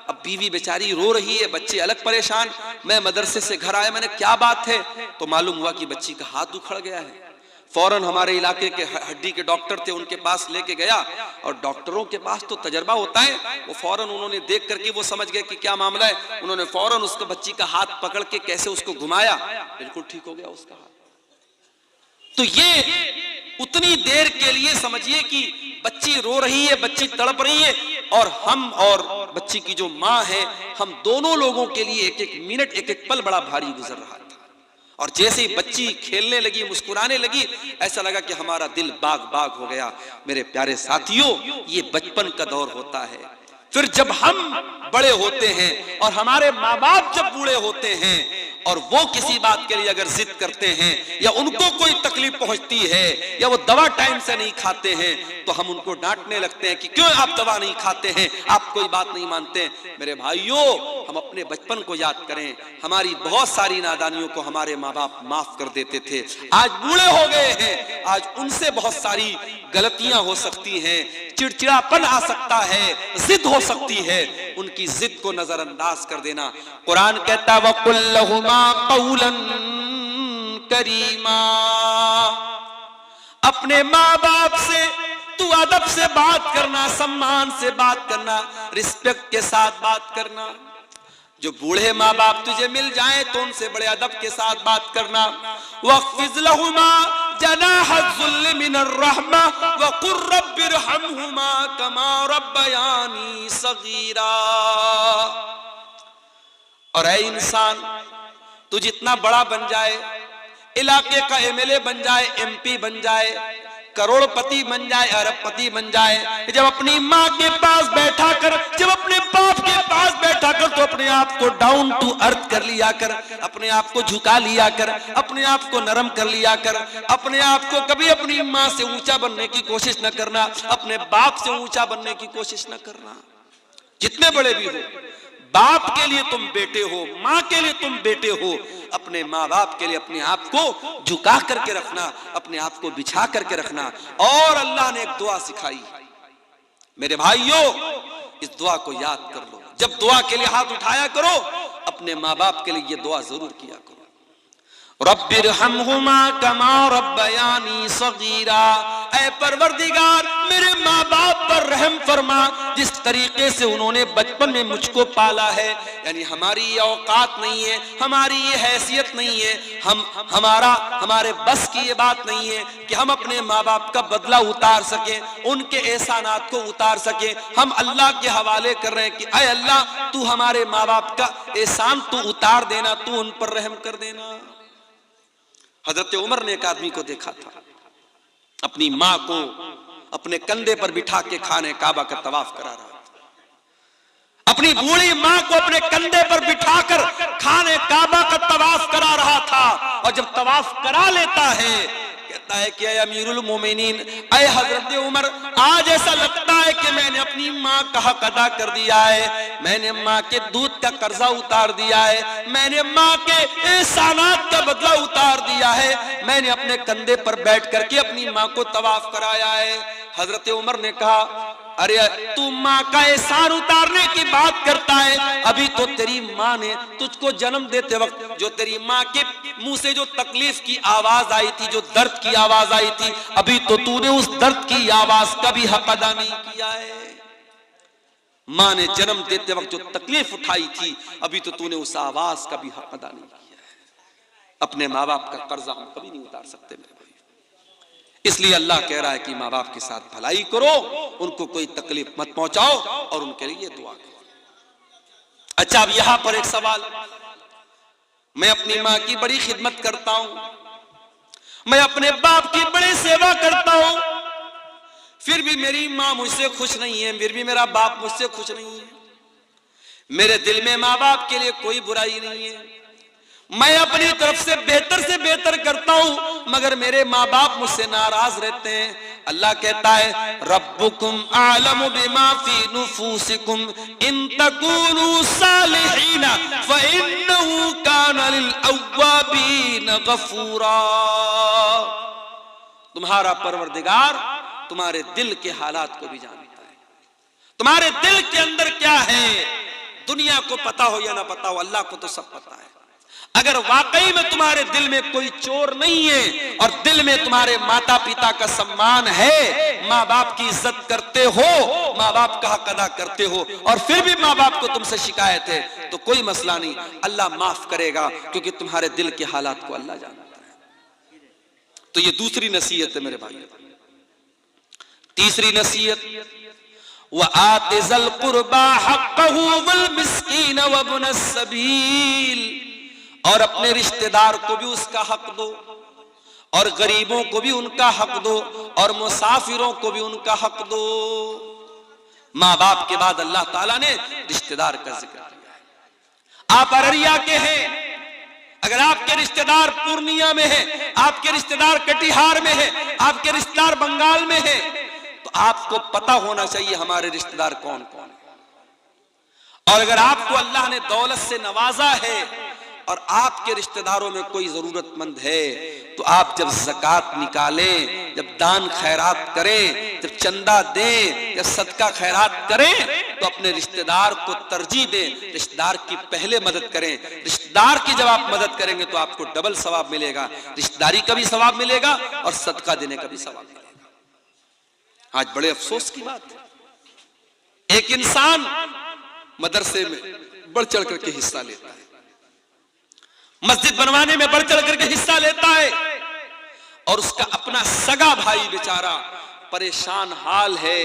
अब बीवी बेचारी रो रही है, बच्चे अलग परेशान। मैं मदरसे से घर आया, मैंने क्या बात है, तो मालूम हुआ कि बच्ची का हाथ उखड़ गया है। फौरन हमारे इलाके के हड्डी के डॉक्टर थे, उनके पास लेके गया, और डॉक्टरों के पास तो तजर्बा होता है, वो फौरन उन्होंने देख करके वो समझ गए कि क्या मामला है। उन्होंने फौरन उसको बच्ची का हाथ पकड़ के कैसे उसको घुमाया, बिल्कुल ठीक हो गया उसका हाथ। तो ये उतनी देर के लिए समझिए कि बच्ची रो रही है, बच्ची तड़प रही है, और हम और बच्ची की जो माँ है, हम दोनों लोगों के लिए एक एक मिनट, एक एक पल बड़ा भारी गुजर रहा था। और जैसे ही बच्ची खेलने लगी, मुस्कुराने लगी, ऐसा लगा कि हमारा दिल बाग बाग हो गया। मेरे प्यारे साथियों, ये बचपन का दौर होता है। फिर जब हम बड़े होते हैं और हमारे माँ बाप जब बूढ़े होते हैं, और वो किसी बात के लिए अगर जिद करते हैं, या उनको कोई तकलीफ पहुंचती है, या वो दवा टाइम से नहीं खाते हैं, तो हम उनको डांटने लगते हैं कि क्यों आप दवा नहीं खाते हैं, आप कोई बात नहीं मानते। मेरे भाइयों, हम अपने बचपन को याद करें। हमारी बहुत सारी नादानियों को हमारे माँ बाप माफ कर देते थे। आज बूढ़े हो गए हैं, आज उनसे बहुत सारी गलतियां हो सकती हैं, चिड़चिड़ापन आ सकता है, जिद हो सकती है। उनकी जिद को नजरअंदाज कर देना। कुरान कहता है वकुल लहुमा कौलन करीमा, अपने माँ बाप से तू अदब से बात करना, सम्मान से बात करना, रिस्पेक्ट के साथ बात करना। जो बूढ़े माँ बाप तुझे मिल जाए तो उनसे बड़े अदब के साथ बात करना। वक़्फ़िज़ लहुमा जनाह ज़ुल्ल मिनर रहमा वक़ुर रब्बिरहमहुमा कमा रब्बयानी सगीरा। और ऐ इंसान, तू जितना बड़ा बन जाए, इलाके का एमएलए बन जाए, एमपी बन जाए, करोड़पति बन जाए, अरबपति बन जाए, जब अपनी माँ के पास बैठा कर, जब अपने बाप के पास बैठा कर, तो अपने आप को डाउन टू अर्थ कर लिया कर, अपने आप को झुका लिया कर, अपने आप को नरम कर लिया कर। अपने आप को कभी अपनी माँ से ऊंचा बनने की कोशिश न करना, अपने बाप से ऊंचा बनने की कोशिश न करना। जितने बड़े भी हो, बाप के लिए तुम बेटे हो, माँ के लिए तुम बेटे हो। अपने माँ बाप के लिए अपने आप को झुका करके रखना, अपने आप को बिछा करके रखना। और अल्लाह ने एक दुआ सिखाई, मेरे भाइयों, इस दुआ को याद कर लो। जब दुआ के लिए हाथ उठाया करो, अपने माँ बाप के लिए ये दुआ जरूर किया करो। रब्बिरहमहुमा कमा रब्बयानी सगीरा। ऐ परवरदिगार, मेरे माँ बाप पर रहम फरमा, जिस तरीके से उन्होंने बचपन में मुझको पाला है। यानी हमारी ये औकात नहीं है, हमारी ये हैसियत नहीं है, हमारे बस की ये बात नहीं है कि हम अपने माँ बाप का बदला उतार सकें, उनके एहसानात को उतार सकें। हम अल्लाह के हवाले कर रहे हैं कि ऐ अल्लाह, तू हमारे माँ बाप का एहसान तू उतार देना, तू उन पर रहम कर देना। हजरत उमर ने एक आदमी को देखा था, अपनी माँ को अपने कंधे पर बिठा के खाने काबा का तवाफ करा रहा था। अपनी बूढ़ी माँ को अपने कंधे पर बिठाकर खाने काबा का तवाफ करा रहा था। और जब तवाफ करा लेता है, कहता है कि अमीरुल मोमिनीन, ऐ हजरत उमर, आज ऐसा लगता है कि मैंने अपनी माँ का हक अदा कर दिया है, मैंने माँ के दूध का कर्जा उतार दिया है, मैंने माँ के एहसानात का बदला उतार दिया है, मैंने अपने कंधे पर बैठ करके अपनी माँ को तवाफ कराया है। हजरत उमर ने कहा, अरे तू माँ का एहसान उतारने की बात करता है, अभी तो तेरी माँ ने तुझको जन्म देते वक्त जो तेरी माँ के मुंह से जो तकलीफ की आवाज आई थी, जो दर्द की आवाज आई थी, अभी तो तूने उस दर्द की आवाज का भी हक अदा नहीं किया है। माँ ने जन्म देते वक्त जो तकलीफ उठाई थी, अभी तो तूने उस आवाज का भी हक अदा नहीं किया है। अपने माँ बाप का कर्जा हम कभी नहीं उतार सकते मेरे भाई। इसलिए अल्लाह कह रहा है कि माँ बाप के साथ भलाई करो, उनको कोई तकलीफ मत पहुंचाओ और उनके लिए दुआ करो। अच्छा, अब यहां पर एक सवाल, मैं अपनी माँ की बड़ी खिदमत करता हूं, मैं अपने बाप की बड़ी सेवा करता हूं, फिर भी मेरी माँ मुझसे खुश नहीं है, फिर भी मेरा बाप मुझसे खुश नहीं है, मेरे दिल में माँ बाप के लिए कोई बुराई नहीं है, मैं अपनी तरफ से बेहतर करता हूं, मगर मेरे माँ बाप मुझसे नाराज रहते हैं। अल्लाह कहता है, रब्बुकुम आलमु बिमा फी नुफूसिकुम इन तकूनु सालिहीन फइन्नहु काना लिल अव्वाबीन गफूरा। तुम्हारा परवरदिगार तुम्हारे दिल के हालात को भी जानता है, तुम्हारे दिल के अंदर क्या है, दुनिया को पता हो या ना पता हो, अल्लाह को तो सब पता है। अगर वाकई में तुम्हारे दिल में कोई चोर नहीं है और दिल में तुम्हारे माता पिता का सम्मान है, माँ बाप की इज्जत करते हो, माँ बाप का हक अदा करते हो, और फिर भी माँ बाप को तुमसे शिकायत है, तो कोई मसला नहीं, अल्लाह माफ करेगा, क्योंकि तुम्हारे दिल के हालात को अल्लाह जानता है। तो ये दूसरी नसीहत है मेरे भाई। तीसरी नसीहत, व आतिज़ल कुर्बा हक़्क़हु वल मिस्कीन व इब्नस सबील, और अपने रिश्तेदार को भी उसका हक दो, और गरीबों को भी उनका हक दो, और मुसाफिरों को भी उनका हक दो। माँ बाप के बाद अल्लाह ताला ने रिश्तेदार का जिक्र किया है। आप अररिया के हैं, अगर आपके रिश्तेदार पूर्णिया में है, आपके रिश्तेदार कटिहार में है, आपके रिश्तेदार बंगाल में है, तो आपको पता होना चाहिए हमारे रिश्तेदार कौन कौन है। और अगर आपको अल्लाह ने दौलत से नवाजा है और आपके रिश्तेदारों में कोई जरूरतमंद है, तो आप जब ज़कात निकालें, जब दान खैरात करें, जब चंदा दें, जब सदका खैरात करें, तो अपने रिश्तेदार को तरजीह दें, रिश्तेदार की पहले मदद करें। रिश्तेदार की जब आप मदद करेंगे तो आपको डबल सवाब मिलेगा, रिश्तेदारी का भी सवाब मिलेगा और सदका देने का भी सवाब मिलेगा। आज बड़े अफसोस की बात है, एक इंसान मदरसे में बढ़ चढ़ करके हिस्सा लेता है, मस्जिद बनवाने में बढ़ चढ़ करके हिस्सा लेता है, और उसका अपना सगा भाई बेचारा परेशान हाल है,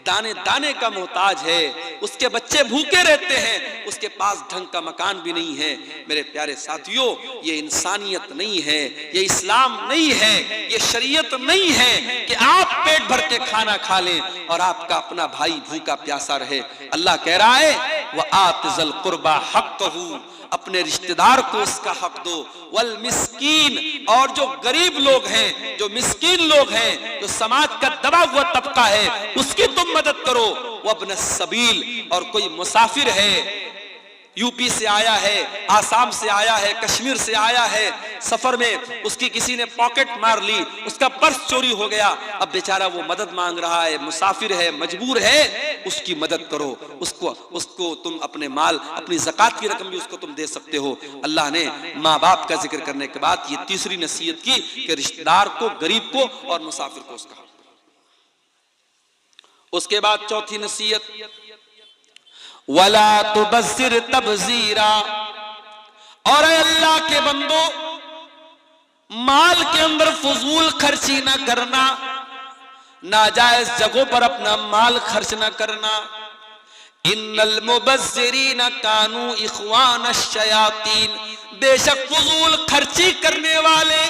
दाने दाने का मोहताज है, उसके बच्चे भूखे रहते हैं, उसके पास ढंग का मकान भी नहीं है। मेरे प्यारे साथियों, ये इंसानियत नहीं है, ये इस्लाम नहीं है, ये शरीयत नहीं है कि आप पेट भर के खाना खा लें और आपका अपना भाई भूखा प्यासा रहे। अल्लाह कह रहा है व आतिज़ल कुर्बा हक़्क़हू, अपने रिश्तेदार को उसका हक दो, वल मिस्कीन, और जो गरीब लोग हैं, जो मिस्कीन लोग हैं, जो समाज का दबा हुआ तबका है, उसकी तुम मदद करो। वब्न सबील, और कोई मुसाफिर है, यूपी से आया है, आसाम से आया है, कश्मीर से आया है, सफर में उसकी किसी ने पॉकेट मार ली, उसका पर्स चोरी हो गया, अब बेचारा वो मदद मांग रहा है, मुसाफिर है, मजबूर है, उसकी मदद करो, उसको तुम अपने माल, अपनी ज़कात की रकम भी उसको तुम दे सकते हो। अल्लाह ने माँ बाप का जिक्र करने के बाद ये तीसरी नसीहत की कि रिश्तेदार को, गरीब को और मुसाफिर को उसका हक। उसके बाद चौथी नसीहत, वला तुबस्सिर तबजीरा, और अल्लाह के बंदो, माल के अंदर फजूल खर्ची ना करना, नाजायज जगहों पर अपना माल खर्च ना करना। इन्नल मुबस्सिरीन कानू इख्वान शयातीन, बेशक फजूल खर्ची करने वाले,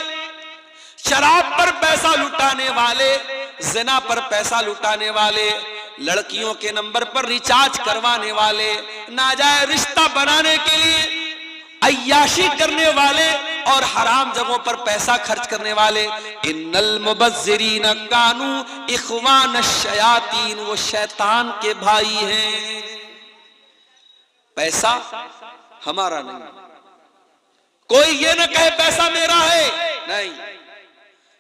शराब पर पैसा लुटाने वाले, जिना पर पैसा लुटाने वाले, लड़कियों के नंबर पर रिचार्ज करवाने वाले, नाजायज रिश्ता बनाने के लिए अय्याशी करने वाले और हराम जगहों पर पैसा खर्च करने वाले, इन्नल मुबज्जिरीन कानू इख्वान शयातीन, वो शैतान के भाई हैं। पैसा हमारा नहीं, कोई ये ना कहे पैसा मेरा है, नहीं,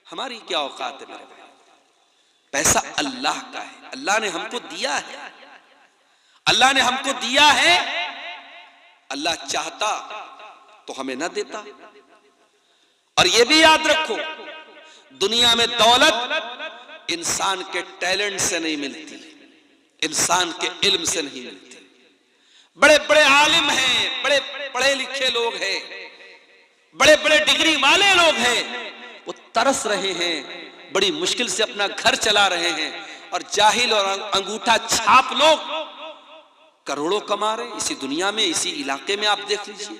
हमारी क्या औकात है मेरे भाई, पैसा अल्लाह का है, अल्लाह ने हमको दिया है, अल्लाह ने हमको दिया है, अल्लाह चाहता तो हमें ना देता। और ये भी याद रखो, दुनिया में दौलत इंसान के टैलेंट से नहीं मिलती, इंसान के इल्म से नहीं मिलती। बड़े बड़े आलिम हैं, बड़े पढ़े लिखे लोग हैं, बड़े बड़े डिग्री वाले लोग हैं, वो तरस रहे हैं, बड़ी मुश्किल से अपना घर चला रहे हैं, और जाहिल और अंगूठा छाप लोग करोड़ों कमा रहे हैं इसी दुनिया में, इसी इलाके में। आप देख लीजिए,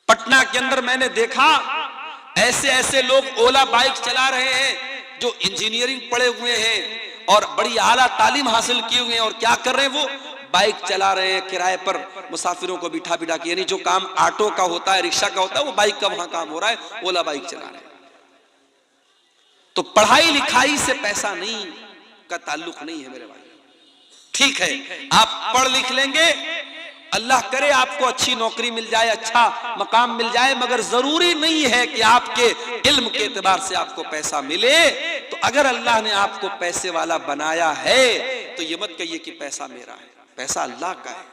पटना के अंदर मैंने देखा ऐसे ऐसे लोग ओला बाइक चला रहे हैं जो इंजीनियरिंग पढ़े हुए हैं और बड़ी आला तालीम हासिल किए हुए हैं, और क्या कर रहे हैं, वो बाइक चला रहे हैं किराए पर, मुसाफिरों को बिठा बिठा के, यानी जो काम ऑटो का होता है, रिक्शा का होता है, वो बाइक का वहां काम हो रहा है, ओला बाइक चला रहे हैं। तो पढ़ाई लिखाई से पैसा नहीं का ताल्लुक नहीं है मेरे भाई। ठीक है, आप पढ़ लिख लेंगे, अल्लाह करे आपको अच्छी नौकरी मिल जाए, अच्छा मकाम मिल जाए, मगर जरूरी नहीं है कि आपके इल्म के एतबार से आपको पैसा मिले। तो अगर अल्लाह ने आपको पैसे वाला बनाया है तो ये मत कहिए कि पैसा मेरा है, पैसा अल्लाह का है।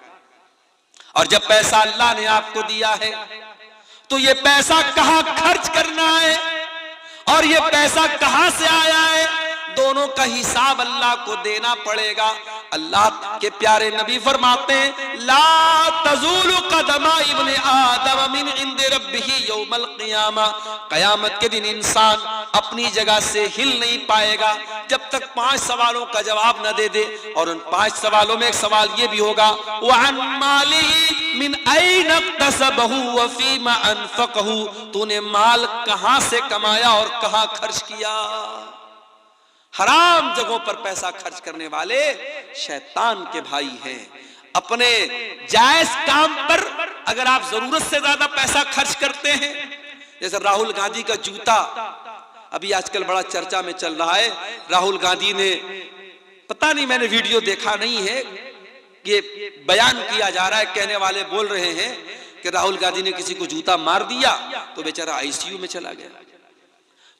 और जब पैसा अल्लाह ने आपको दिया है तो ये पैसा कहां खर्च करना है और ये पैसा कहां से आया है, दोनों का हिसाब अल्लाह को देना पड़ेगा। अल्लाह के प्यारे नबी फरमाते हैं, ला तज़ूलु क़दमा इब्ने आदम मिन इंदि रब्बिही यौमल क़ियामा, क़यामत के दिन इंसान अपनी जगह से हिल नहीं पाएगा जब तक 5 सवालों का जवाब न दे दे। और उन 5 सवालों में एक सवाल ये भी होगा, व अन मालिही मिन ऐन इक्तसबहु व फीमा अनफ़क़हु, तूने माल कहां से कमाया और कहां खर्च किया। हराम जगहों पर पैसा खर्च करने वाले शैतान के भाई हैं। अपने जायज काम पर अगर आप जरूरत से ज्यादा पैसा खर्च करते हैं, जैसे राहुल गांधी का जूता अभी आजकल बड़ा चर्चा में चल रहा है। राहुल गांधी ने, पता नहीं, मैंने वीडियो देखा नहीं है, ये बयान किया जा रहा है, कहने वाले बोल रहे हैं कि राहुल गांधी ने किसी को जूता मार दिया तो बेचारा आईसीयू में चला गया।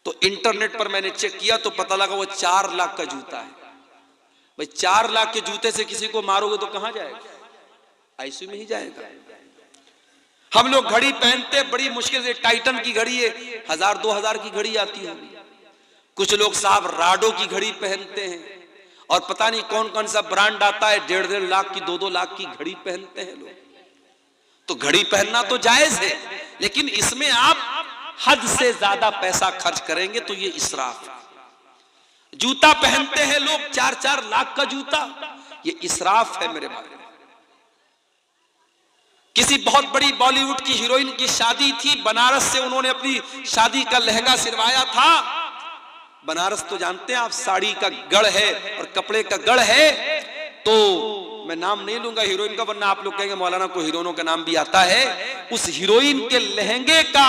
तो इंटरनेट पर मैंने चेक किया तो पता लगा वो 4 लाख का जूता है। भाई 4 लाख के जूते से किसी को मारोगे तो कहां जाएगा, आईसीयू में ही जाएगा। हम लोग घड़ी पहनते बड़ी मुश्किल से, टाइटन की घड़ी है, 1000-2000 की घड़ी आती होगी, कुछ लोग साहब राडो की घड़ी पहनते हैं और पता नहीं कौन कौन सा ब्रांड आता है, 1.5 लाख की 2-2 लाख की घड़ी पहनते हैं लोग। तो घड़ी पहनना तो जायज है, लेकिन इसमें आप हद से ज्यादा पैसा खर्च करेंगे तो ये इसराफ है। जूता पहनते हैं लोग 4-4 लाख का जूता, ये इसराफ है मेरे भाई। किसी बहुत बड़ी बॉलीवुड की हीरोइन की शादी थी, बनारस से उन्होंने अपनी शादी का लहंगा सिलवाया था। बनारस तो जानते हैं आप, साड़ी का गढ़ है और कपड़े का गढ़ है। तो मैं नाम नहीं लूंगा हीरोइन का, वरना आप लोग कहेंगे मौलाना को हीरोइनों का नाम भी आता है। उस हीरोइन के लहंगे का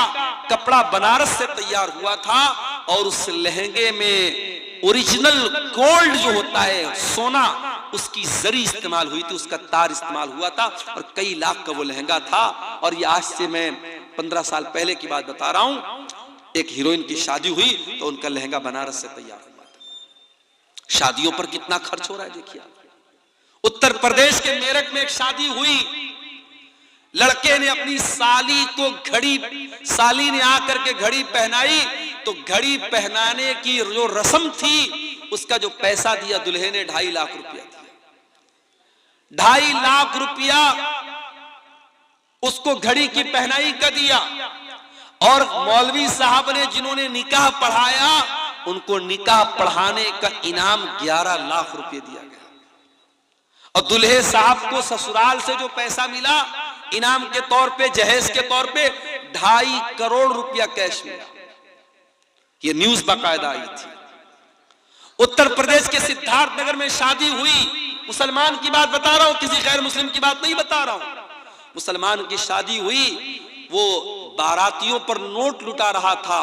कपड़ा बनारस से तैयार हुआ था और उस लहंगे में ओरिजिनल गोल्ड जो होता है, सोना, उसकी जरी इस्तेमाल हुई थी, उसका तार इस्तेमाल हुआ था और कई लाख का वो लहंगा था। और ये आज से मैं 15 साल पहले की बात बता रहा हूं। एक हीरोइन की शादी हुई तो उनका लहंगा बनारस से तैयार हुआ था। शादियों पर कितना खर्च हो रहा है देखिए। उत्तर प्रदेश के मेरठ में एक शादी हुई, लड़के ने अपनी साली को साली ने आकर के घड़ी पहनाई, तो घड़ी पहनाने की जो रस्म थी उसका जो पैसा दिया दुल्हे ने 2.5 लाख रुपया दिया। 2.5 लाख रुपया उसको घड़ी की पहनाई का दिया। और मौलवी साहब ने जिन्होंने निकाह पढ़ाया, उनको निकाह पढ़ाने का इनाम 11 लाख रुपए दिया गया। और दूल्हे साहब को ससुराल से जो पैसा मिला इनाम के तौर पे, जहेज के तौर पे 2.5 करोड़ रुपया कैश मिला। ये न्यूज बाकायदा आई थी। उत्तर प्रदेश के सिद्धार्थ नगर में शादी हुई, मुसलमान की बात बता रहा हूं, किसी गैर मुस्लिम की बात नहीं बता रहा हूं। मुसलमान की शादी हुई, वो बारातियों पर नोट लुटा रहा था।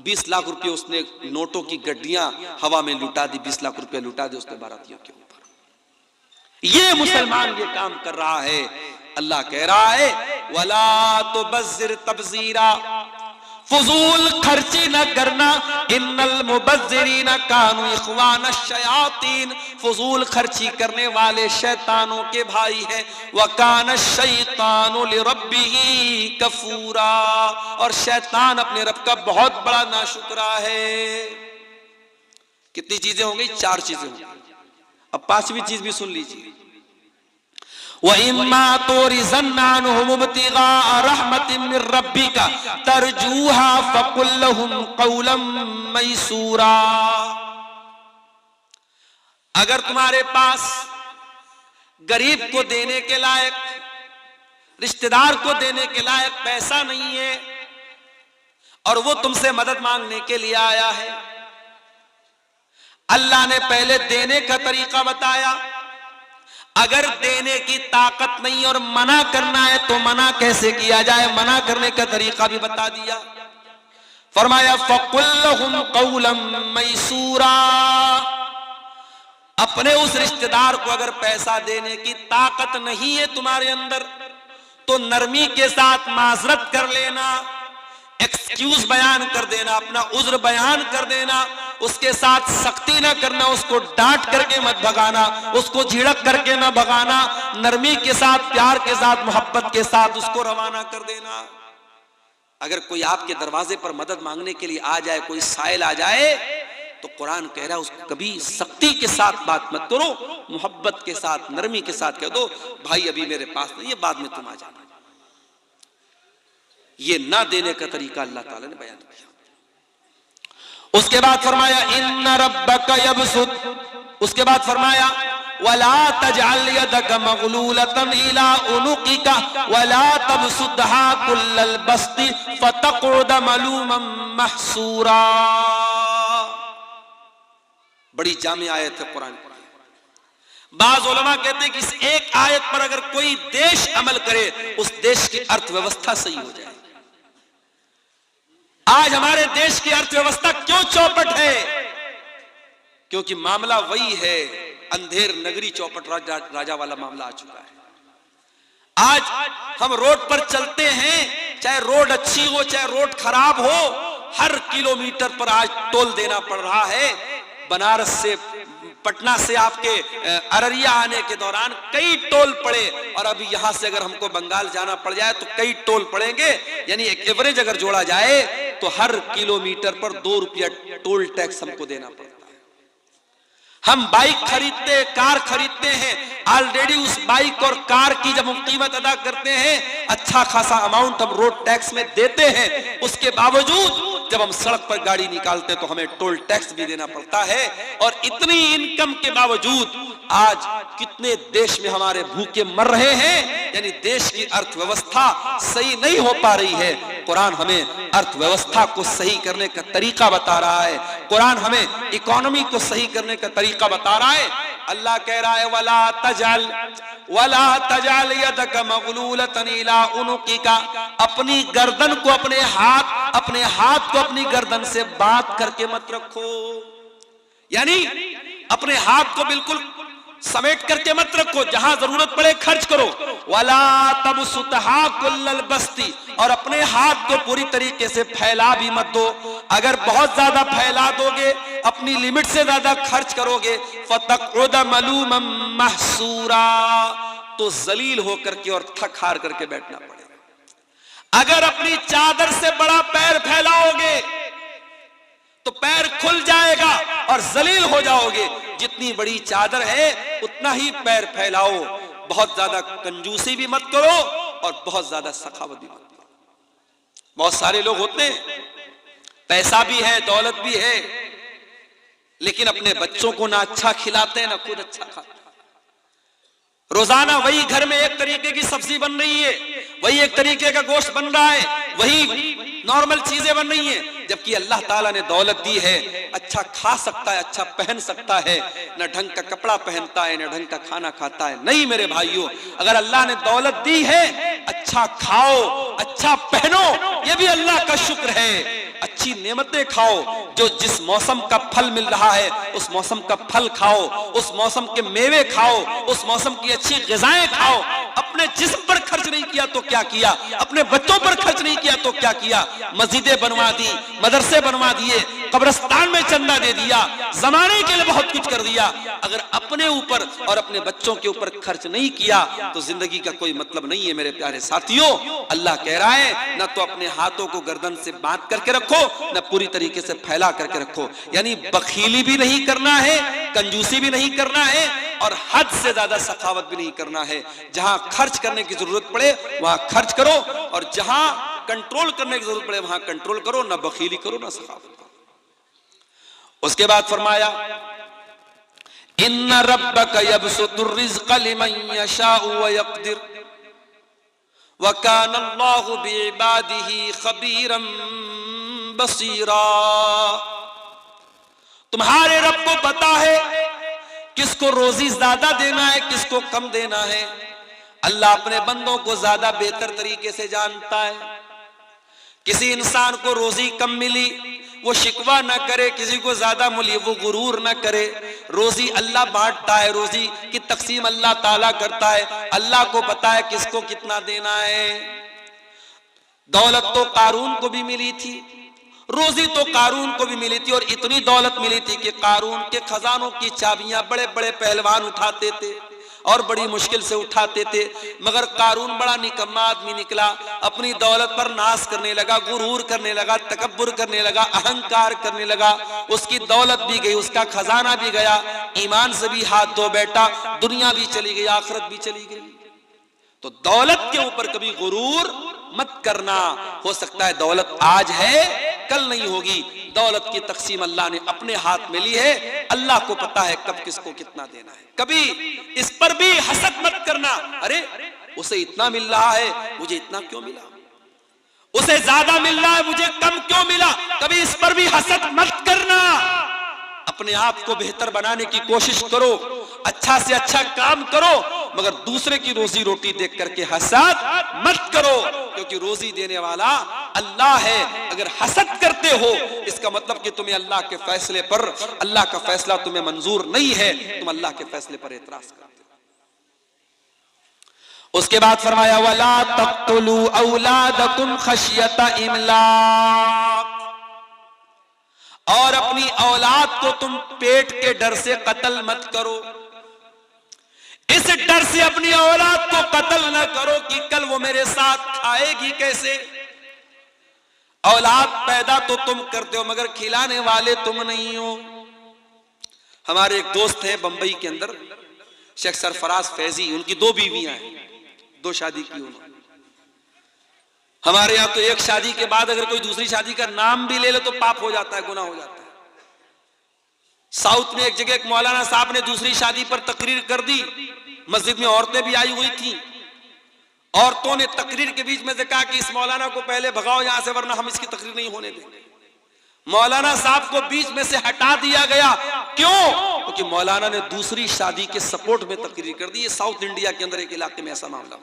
20 लाख रुपए उसने नोटों की गड्डियां हवा में लुटा दी, 20 लाख रुपए लुटा दी उसने बारातियों के ऊपर। ये मुसलमान ये काम कर रहा है। अल्लाह कह रहा है वला तुबज़िर तबज़ीरा, फजूल खर्ची न करना, इन्नल मुबज़्ज़िरीना कानू इख़वानश शयातीन, फजूल खर्ची करने वाले शैतानों के भाई हैं। व कानश शैतानु लिरब्बिही कफूरा, और शैतान अपने रब का बहुत बड़ा नाशुक्रा है। कितनी चीजें हो गई? 4 चीजें हो गई। अब 5वीं चीज भी सुन लीजिए। वइम्मा तुरिज़न्ना अन्हुम इब्तिगा रहमतिन मिर रब्बिका तरजूहा फकुल लहुम क़ौलन मैसूरा। अगर तुम्हारे पास गरीब को देने के लायक, रिश्तेदार को देने के लायक पैसा नहीं है और वो तुमसे मदद मांगने के लिए आया है, अल्लाह ने पहले देने का तरीका बताया। अगर देने की ताकत नहीं और मना करना है तो मना कैसे किया जाए, मना करने का तरीका भी बता दिया। फरमाया फकुल लहुम क़ौलन मैसूरा, अपने उस रिश्तेदार को अगर पैसा देने की ताकत नहीं है तुम्हारे अंदर तो नरमी के साथ माजरत कर लेना, एक्सक्यूज बयान कर देना, अपना उज्र बयान कर देना, उसके साथ सख्ती ना करना, उसको डांट करके मत भगाना, उसको झिड़क करके ना भगाना, नरमी के साथ, प्यार के साथ, मोहब्बत के साथ उसको रवाना कर देना। अगर कोई आपके दरवाजे पर मदद मांगने के लिए आ जाए, कोई साइल आ जाए, तो कुरान कह रहा है उसको कभी सख्ती के साथ बात मत करो, मोहब्बत के साथ, नरमी के साथ कह दो भाई अभी मेरे पास नहीं है, बाद में तुम आ जाना। ये ना देने का तरीका अल्लाह ताला ने बयान किया। उसके बाद फरमाया इन्ना रब्बका यबसुत, उसके बाद फरमाया वला तजअल यदका मगलूलतन इला उनुकिका वला तबसुतहा कुल्लल बस्ति फतक़उद मलूमन महसूरा। बड़ी जामी आयत है कुरान की। बाज़ उलमा कहते हैं कि इस एक आयत पर अगर कोई देश अमल करे उस देश की अर्थव्यवस्था सही हो जाए। आज हमारे देश की अर्थव्यवस्था क्यों चौपट है? क्योंकि मामला वही है, अंधेर नगरी चौपट राजा वाला मामला आ चुका है। आज हम रोड पर चलते हैं, चाहे रोड अच्छी हो चाहे रोड खराब हो, हर किलोमीटर पर आज टोल देना पड़ रहा है। बनारस से, पटना से आपके अररिया आने के दौरान कई टोल पड़े, और अभी यहां से अगर हमको बंगाल जाना पड़ जाए तो कई टोल पड़ेंगे। यानी एक एवरेज अगर जोड़ा जाए तो हर किलोमीटर पर 2 रुपया टोल टैक्स हमको देना पड़ता है। हम बाइक खरीदते, कार खरीदते हैं, ऑलरेडी उस बाइक और कार की जब हम कीमत अदा करते हैं, अच्छा खासा अमाउंट हम रोड टैक्स में देते हैं। उसके बावजूद जब हम सड़क पर गाड़ी निकालते हैं तो हमें टोल टैक्स भी देना पड़ता है। और इतनी इनकम के बावजूद आज कितने देश में हमारे भूखे मर रहे हैं, यानी देश की अर्थव्यवस्था सही नहीं हो पा रही है। कुरान हमें अर्थव्यवस्था को सही करने का तरीका बता रहा है, कुरान हमें इकोनॉमी को सही करने का तरीका बता रहा है। अल्लाह कह रहा है वला तजाल यदक मगलूलतन इला उनुकिका, अपनी गर्दन को अपने हाथ को अपनी गर्दन से बात करके मत रखो, यानी अपने हाथ को बिल्कुल समेट करके मत रखो, जहां जरूरत पड़े खर्च करो। वला तबसुतहा कुल्लल बस्ती, और अपने हाथ को पूरी तरीके से फैला भी मत दो। अगर बहुत ज्यादा फैला दोगे, अपनी लिमिट से ज्यादा खर्च करोगे, फतक़उद मलूमम महसूरा, तो जलील होकर के और थक हार करके बैठना पड़ेगा। अगर अपनी चादर से बड़ा पैर फैलाओगे तो पैर खुल जाएगा और जलील हो जाओगे। जितनी बड़ी चादर है उतना ही पैर फैलाओ, बहुत ज्यादा कंजूसी भी मत करो और बहुत ज्यादा सखावत भी मत करो। बहुत सारे लोग होते हैं, पैसा भी है, दौलत भी है, लेकिन अपने बच्चों को ना अच्छा खिलाते हैं ना खुद अच्छा खाते हैं। रोजाना वही घर में एक तरीके की सब्जी बन रही है, वही एक तरीके का गोश्त बन रहा है, वही नॉर्मल चीजें बन रही हैं, जबकि अल्लाह ताला ने दौलत दी है, अच्छा खा सकता है, अच्छा पहन सकता है, न ढंग का कपड़ा पहनता है, न ढंग का खाना खाता है। नहीं मेरे भाइयों, अगर अल्लाह ने दौलत दी है, अच्छा खाओ, अच्छा पहनो, यह भी अल्लाह का शुक्र है। अच्छी नेमतें खाओ, जो जिस मौसम का फल मिल रहा है उस मौसम का फल खाओ, उस मौसम के मेवे खाओ, उस मौसम की अच्छी ग़िज़ाएं खाओ। अपने जिस्म पर खर्च नहीं किया तो क्या किया, अपने बच्चों पर खर्च नहीं किया तो क्या किया, मस्जिदें बनवा दी, मदरसे बनवा दिए, कब्रिस्तान में चंदा दे दिया, जमाने के लिए बहुत कुछ कर दिया। अगर अपने ऊपर और अपने बच्चों के ऊपर खर्च नहीं किया तो जिंदगी का कोई मतलब नहीं है मेरे प्यारे साथियों। अल्लाह कह रहा है न तो अपने हाथों को गर्दन से बांध करके रखो, न पूरी तरीके से फैला करके रखो, यानी बखीली भी नहीं करना है, कंजूसी भी नहीं करना है और हद से ज्यादा सखावत भी नहीं करना है। जहां खर्च करने की जरूरत पड़े वहां खर्च करो और जहां कंट्रोल करने की जरूरत पड़े वहां कंट्रोल करो, ना बखीली करो ना सखावत करो। उसके बाद फरमाया इन्ना रब्बका यबसुतुर रिज़्क़ लिमन यशाउ व यक़दिर व काना अल्लाहु बिइबादिही खबीरन बसीरा। तुम्हारे रब को पता है किसको रोजी ज्यादा देना है, किसको कम देना है। अल्लाह अपने बंदों को ज्यादा बेहतर तरीके से जानता है। किसी इंसान को रोजी कम मिली वो शिकवा ना करे, किसी को ज्यादा मिली वो गुरूर ना करे। रोजी अल्लाह बांटता है, रोजी की तकसीम अल्लाह ताला करता है। अल्लाह को पता है किसको कितना देना है। दौलत तो कारून को भी मिली थी, रोजी तो कारून को भी मिली थी, और इतनी दौलत मिली थी कि कारून के खजानों की चाबियां बड़े बड़े पहलवान उठाते थे और बड़ी मुश्किल से उठाते थे। मगर कारून बड़ा निकम्मा आदमी निकला, अपनी दौलत पर नाश करने लगा, गुरूर करने लगा, तकब्बुर करने लगा, अहंकार करने लगा। उसकी दौलत भी गई, उसका खजाना भी गया, ईमान से भी हाथ धो बैठा, दुनिया भी चली गई, आखिरत भी चली गई। तो दौलत के ऊपर कभी गुरूर मत करना। हो सकता है दौलत आज है कल नहीं होगी। दौलत की तकसीम अल्लाह ने अपने हाथ में ली है, अल्लाह को पता है कब किसको कितना देना है। कभी इस पर भी हसद मत करना, अरे उसे इतना मिल रहा है मुझे इतना क्यों मिला, उसे ज्यादा मिल रहा है मुझे कम क्यों मिला। कभी इस पर भी हसद मत करना। अपने आप को बेहतर बनाने की कोशिश करो, अच्छा से अच्छा काम करो, मगर दूसरे की रोजी रोटी देख करके हसद मत करो, क्योंकि रोजी देने वाला अल्लाह है। अगर हसद करते हो इसका मतलब कि तुम्हें अल्लाह के फैसले पर, अल्लाह का फैसला तुम्हें मंजूर नहीं है, तुम अल्लाह के फैसले पर एतराज करते हो। उसके बाद फरमाया वला तक़्तुलू औलादकुम खशियता इमलाक, और अपनी औलाद को तुम पेट के डर से कत्ल मत करो। इस डर से अपनी औलाद को कत्ल न करो कि कल वो मेरे साथ खाएगी कैसे। औलाद पैदा तो तुम करते हो मगर खिलाने वाले तुम नहीं हो। हमारे एक दोस्त हैं बंबई के अंदर, शेख सरफराज फैजी, उनकी 2 बीवियां हैं, 2 शादी की उन्होंने। हमारे यहां तो एक शादी के बाद अगर कोई दूसरी शादी का नाम भी ले ले तो पाप हो जाता है, गुनाह हो जाता है। साउथ में एक जगह एक मौलाना साहब ने दूसरी शादी पर तकरीर कर दी, मस्जिद में औरतें भी आई हुई थी। औरतों ने तकरीर के बीच में से कहा कि इस मौलाना को पहले भगाओ यहां से, वरना हम इसकी तकरीर नहीं होने देंगे। मौलाना साहब को बीच में से हटा दिया गया। क्यों? क्योंकि मौलाना ने दूसरी शादी के सपोर्ट में तकरीर कर दी। ये साउथ इंडिया के अंदर एक इलाके में ऐसा मामला,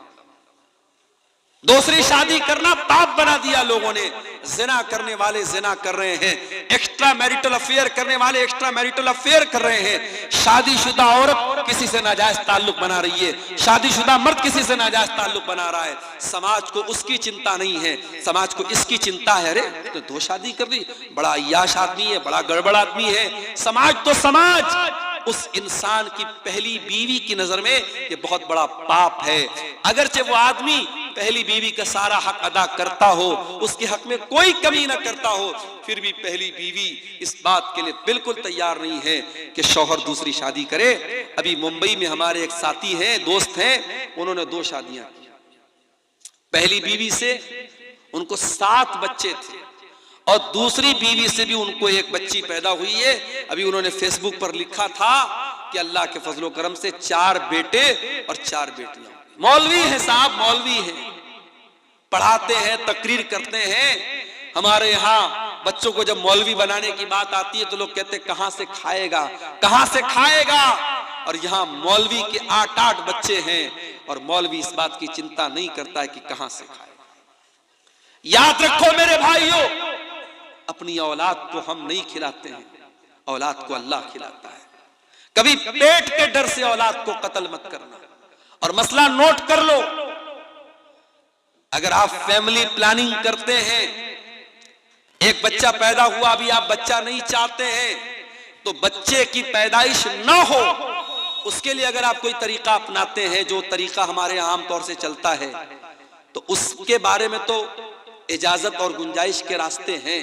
दूसरी शादी करना पाप बना दिया लोगों ने। जिना करने वाले जिना कर रहे हैं, एक्स्ट्रा मैरिटल अफेयर करने वाले एक्स्ट्रा मैरिटल अफेयर कर रहे हैं। शादीशुदा औरत किसी से नाजायज ताल्लुक बना रही है, शादीशुदा मर्द किसी से नाजायज ताल्लुक बना रहा है। समाज को उसकी चिंता नहीं है, समाज को इसकी चिंता है। अरे तो 2 शादी कर दी, बड़ा अय्याश आदमी है, बड़ा गड़बड़ आदमी है। समाज तो समाज, उस इंसान की पहली बीवी की नजर में ये बहुत बड़ा पाप है। अगरचे वो आदमी पहली बीवी का सारा हक अदा करता हो, उसके हक में कोई कमी ना करता हो, फिर भी पहली बीवी इस बात के लिए बिल्कुल तैयार नहीं है कि शौहर दूसरी शादी करे। अभी मुंबई में हमारे एक साथी हैं, दोस्त हैं, उन्होंने 2 शादियां की। पहली बीवी से उनको 7 बच्चे थे और दूसरी बीवी से भी उनको 1 बच्ची पैदा हुई है। अभी उन्होंने फेसबुक पर लिखा था कि अल्लाह के फजलो करम से 4 बेटे और 4 बेटियां। मौलवी हैं साहब, मौलवी हैं, पढ़ाते हैं, तकरीर करते हैं। हमारे यहाँ बच्चों को जब मौलवी बनाने की बात आती है तो लोग कहते हैं कहां से खाएगा, कहां से खाएगा। और यहाँ मौलवी के 8-8 बच्चे हैं और मौलवी इस बात की चिंता नहीं करता है कि कहां से खाएगा। याद रखो मेरे भाइयों, अपनी औलाद को हम नहीं खिलाते हैं, औलाद को अल्लाह खिलाता है। कभी पेट के डर से औलाद को कत्ल मत करना। और मसला नोट कर लो, अगर आप फैमिली प्लानिंग करते हैं, एक बच्चा पैदा हुआ, अभी आप बच्चा नहीं चाहते हैं, तो बच्चे की पैदाइश ना हो उसके लिए अगर आप कोई तरीका अपनाते हैं, जो तरीका हमारे यहाँ आमतौर से चलता है, तो उसके बारे में तो इजाजत और गुंजाइश के रास्ते हैं।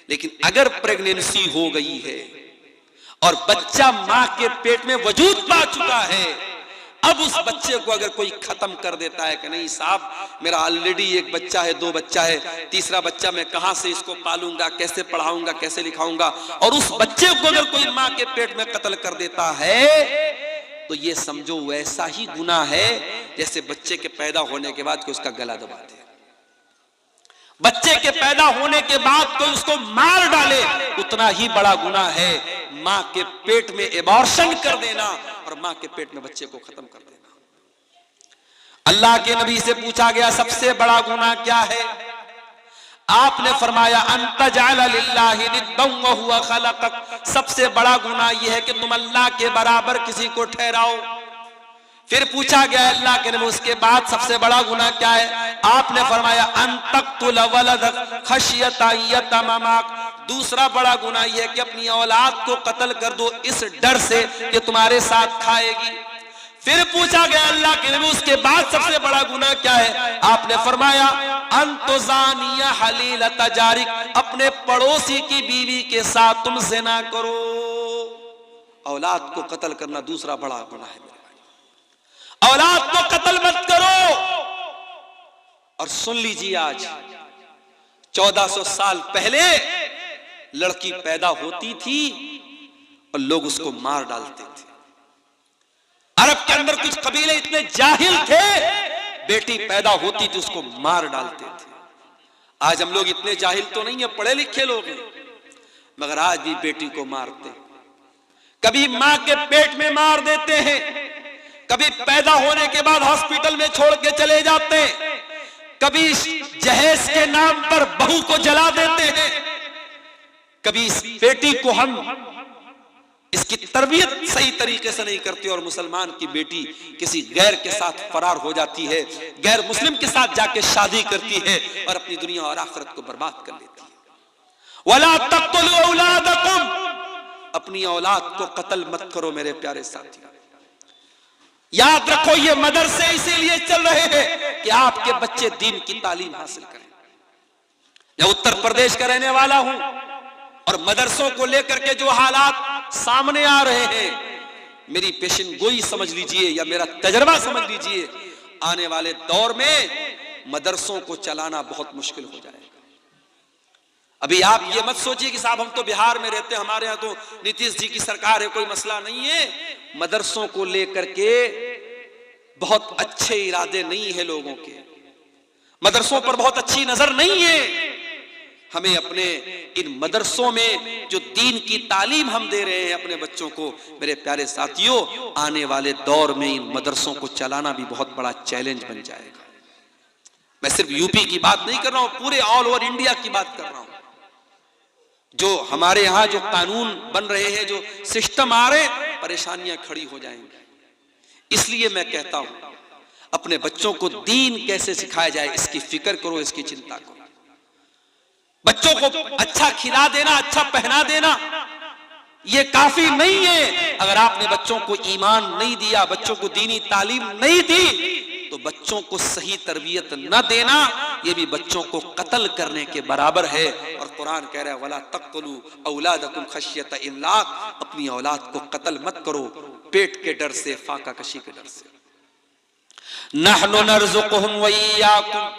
लेकिन अगर प्रेगनेंसी हो गई है और बच्चा मां के पेट में वजूद पा चुका है, अब उस बच्चे को अगर कोई खत्म कर देता है कि नहीं साहब मेरा ऑलरेडी 1 बच्चा है, 2 बच्चा है, तीसरा बच्चा मैं कहां से इसको पालूंगा, कैसे पढ़ाऊंगा, कैसे लिखाऊंगा, और उस बच्चे को अगर कोई मां के पेट में कत्ल कर देता है तो ये समझो वैसा ही गुनाह है जैसे बच्चे के पैदा होने के बाद कोई उसका गला दबाते। बच्चे के पैदा होने के बाद कोई उसको मार डाले, उतना ही बड़ा गुनाह है मां के पेट में एबॉर्शन कर देना और मां के पेट में बच्चे को खत्म कर देना। अल्लाह के नबी से पूछा गया सबसे बड़ा गुनाह क्या है? आपने फरमाया अंतजाल लिल्लाहि निद्दन व हुवा खलक़क, सबसे बड़ा गुनाह यह है कि तुम अल्लाह के बराबर किसी को ठहराओ। फिर पूछा गया अल्लाह के नबी उसके बाद सबसे बड़ा गुनाह क्या है? आपने फरमाया अन तक़्तुल वलदक खशियता यतममक, दूसरा बड़ा गुनाह यह है कि अपनी औलाद को कत्ल कर दो इस डर से कि तुम्हारे साथ खाएगी। फिर पूछा गया अल्लाह के नबी उसके बाद सबसे बड़ा गुनाह क्या है? आपने फरमाया अंतुजानिया हलीलता जारिक, अपने पड़ोसी की बीवी के साथ तुम ज़िना करो। औलाद को कत्ल करना दूसरा बड़ा गुनाह है। औलाद को कत्ल मत करो। और सुन लीजिए, आज 1400 साल पहले लड़की पैदा होती थी और लोग उसको मार डालते थे। अरब के अंदर कुछ कबीले इतने जाहिल थे, बेटी पैदा होती थी उसको मार डालते थे। आज हम लोग इतने जाहिल तो नहीं है, पढ़े लिखे लोग हैं, मगर आज भी बेटी को मारते। कभी मां के पेट में मार देते हैं, कभी पैदा होने के बाद हॉस्पिटल में छोड़ के चले जाते हैं, कभी जहेज के नाम पर बहू को जला देते हैं, कभी इस बेटी को हम इसकी तरबियत सही तरीके से नहीं करते और मुसलमान की बेटी किसी गैर के साथ फरार हो जाती है, गैर मुस्लिम के साथ जाके शादी करती है और अपनी दुनिया और आखिरत को बर्बाद कर लेती है। वला तक़्तुलू औलादकुम, अपनी औलाद को कत्ल मत करो मेरे प्यारे साथियों। याद रखो ये मदरसे इसीलिए चल रहे हैं कि आपके बच्चे दीन की तालीम हासिल करें। मैं उत्तर प्रदेश का रहने वाला हूं और मदरसों को लेकर के जो हालात सामने आ रहे हैं, मेरी पेशन गोई समझ लीजिए या मेरा तजर्बा समझ लीजिए, आने वाले दौर में मदरसों को चलाना बहुत मुश्किल हो जाएगा। अभी आप ये मत सोचिए कि साहब हम तो बिहार में रहते हैं, हमारे यहाँ तो नीतीश जी की सरकार है, कोई मसला नहीं है। मदरसों को लेकर के बहुत अच्छे इरादे नहीं है लोगों के, मदरसों पर बहुत अच्छी नजर नहीं है। हमें अपने इन मदरसों में जो दीन की तालीम हम दे रहे हैं अपने बच्चों को, मेरे प्यारे साथियों, आने वाले दौर में इन मदरसों को चलाना भी बहुत बड़ा चैलेंज बन जाएगा। मैं सिर्फ यूपी की बात नहीं कर रहा हूं, पूरे ऑल ओवर इंडिया की बात कर रहा हूं। जो हमारे यहां जो कानून बन रहे हैं, जो सिस्टम आ रहे, परेशानियां खड़ी हो जाएंगी। इसलिए मैं कहता हूं अपने बच्चों को दीन कैसे सिखाया जाए इसकी फिक्र करो, इसकी चिंता करो। बच्चों को अच्छा खिला देना, अच्छा पहना देना ये काफी नहीं है। अगर आपने बच्चों को ईमान नहीं दिया, बच्चों को दीनी तालीम नहीं दी, तो बच्चों को सही तरबियत न देना ये भी बच्चों को कत्ल करने के बराबर है। और कुरान कह रहा है वला तक़तुलू औलादकुम खश्यत इमलाक, अपनी औलाद को कत्ल मत करो पेट के डर से, फाका कशी के डर से। नहनु नरज़ुकुहुम व इय्याकुम,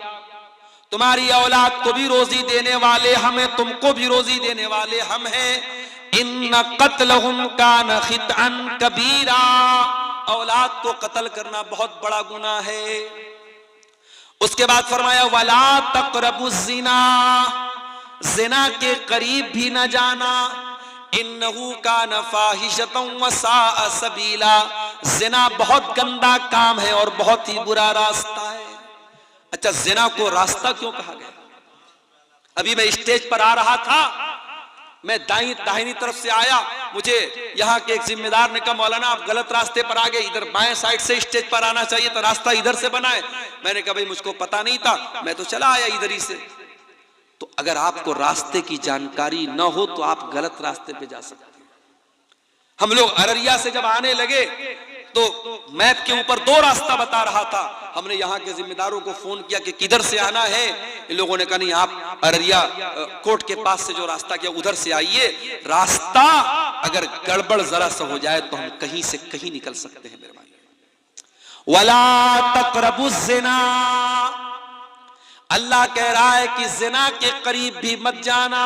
तुम्हारी औलाद को भी रोजी देने वाले हम हैं, तुमको भी रोजी देने वाले हम हैं। इन्न क़त्लहुम कान ख़ितअन कबीरा, औलाद को कत्ल करना बहुत बड़ा गुनाह है। उसके बाद फरमाया वला तक़रबुज़ ज़िना, ज़िना के करीब भी न जाना। इन्नहु कान फ़ाहिशतन व साअ सबीला, ज़िना बहुत गंदा काम है और बहुत ही बुरा रास्ता है। अच्छा, ज़िना को रास्ता क्यों कहा गया? अभी मैं स्टेज पर आ रहा था, मैं दाहिनी तरफ से आया, मुझे यहाँ के एक जिम्मेदार ने कहा मौलाना आप गलत रास्ते पर आ गए, इधर बाएं साइड से स्टेज पर आना चाहिए था, रास्ता इधर से बना है। मैंने कहा भाई मुझको पता नहीं था, मैं तो चला आया इधर ही से। तो अगर आपको रास्ते की जानकारी न हो तो आप गलत रास्ते पे जा सकते हैं। हम लोग अररिया से जब आने लगे तो मैप के ऊपर 2 रास्ता बता रहा था। हमने यहाँ के जिम्मेदारों को फोन किया कि किधर से आना है। इन लोगों ने कहा नहीं आप अररिया कोर्ट के पास से जो रास्ता किया उधर से आइए। रास्ता अगर गड़बड़ जरा सा हो जाए तो हम कहीं से कहीं निकल सकते हैं मेरे भाई। वला तक़रबुज़ ज़िना, अल्लाह कह रहा है कि ज़िना के करीब भी मत जाना।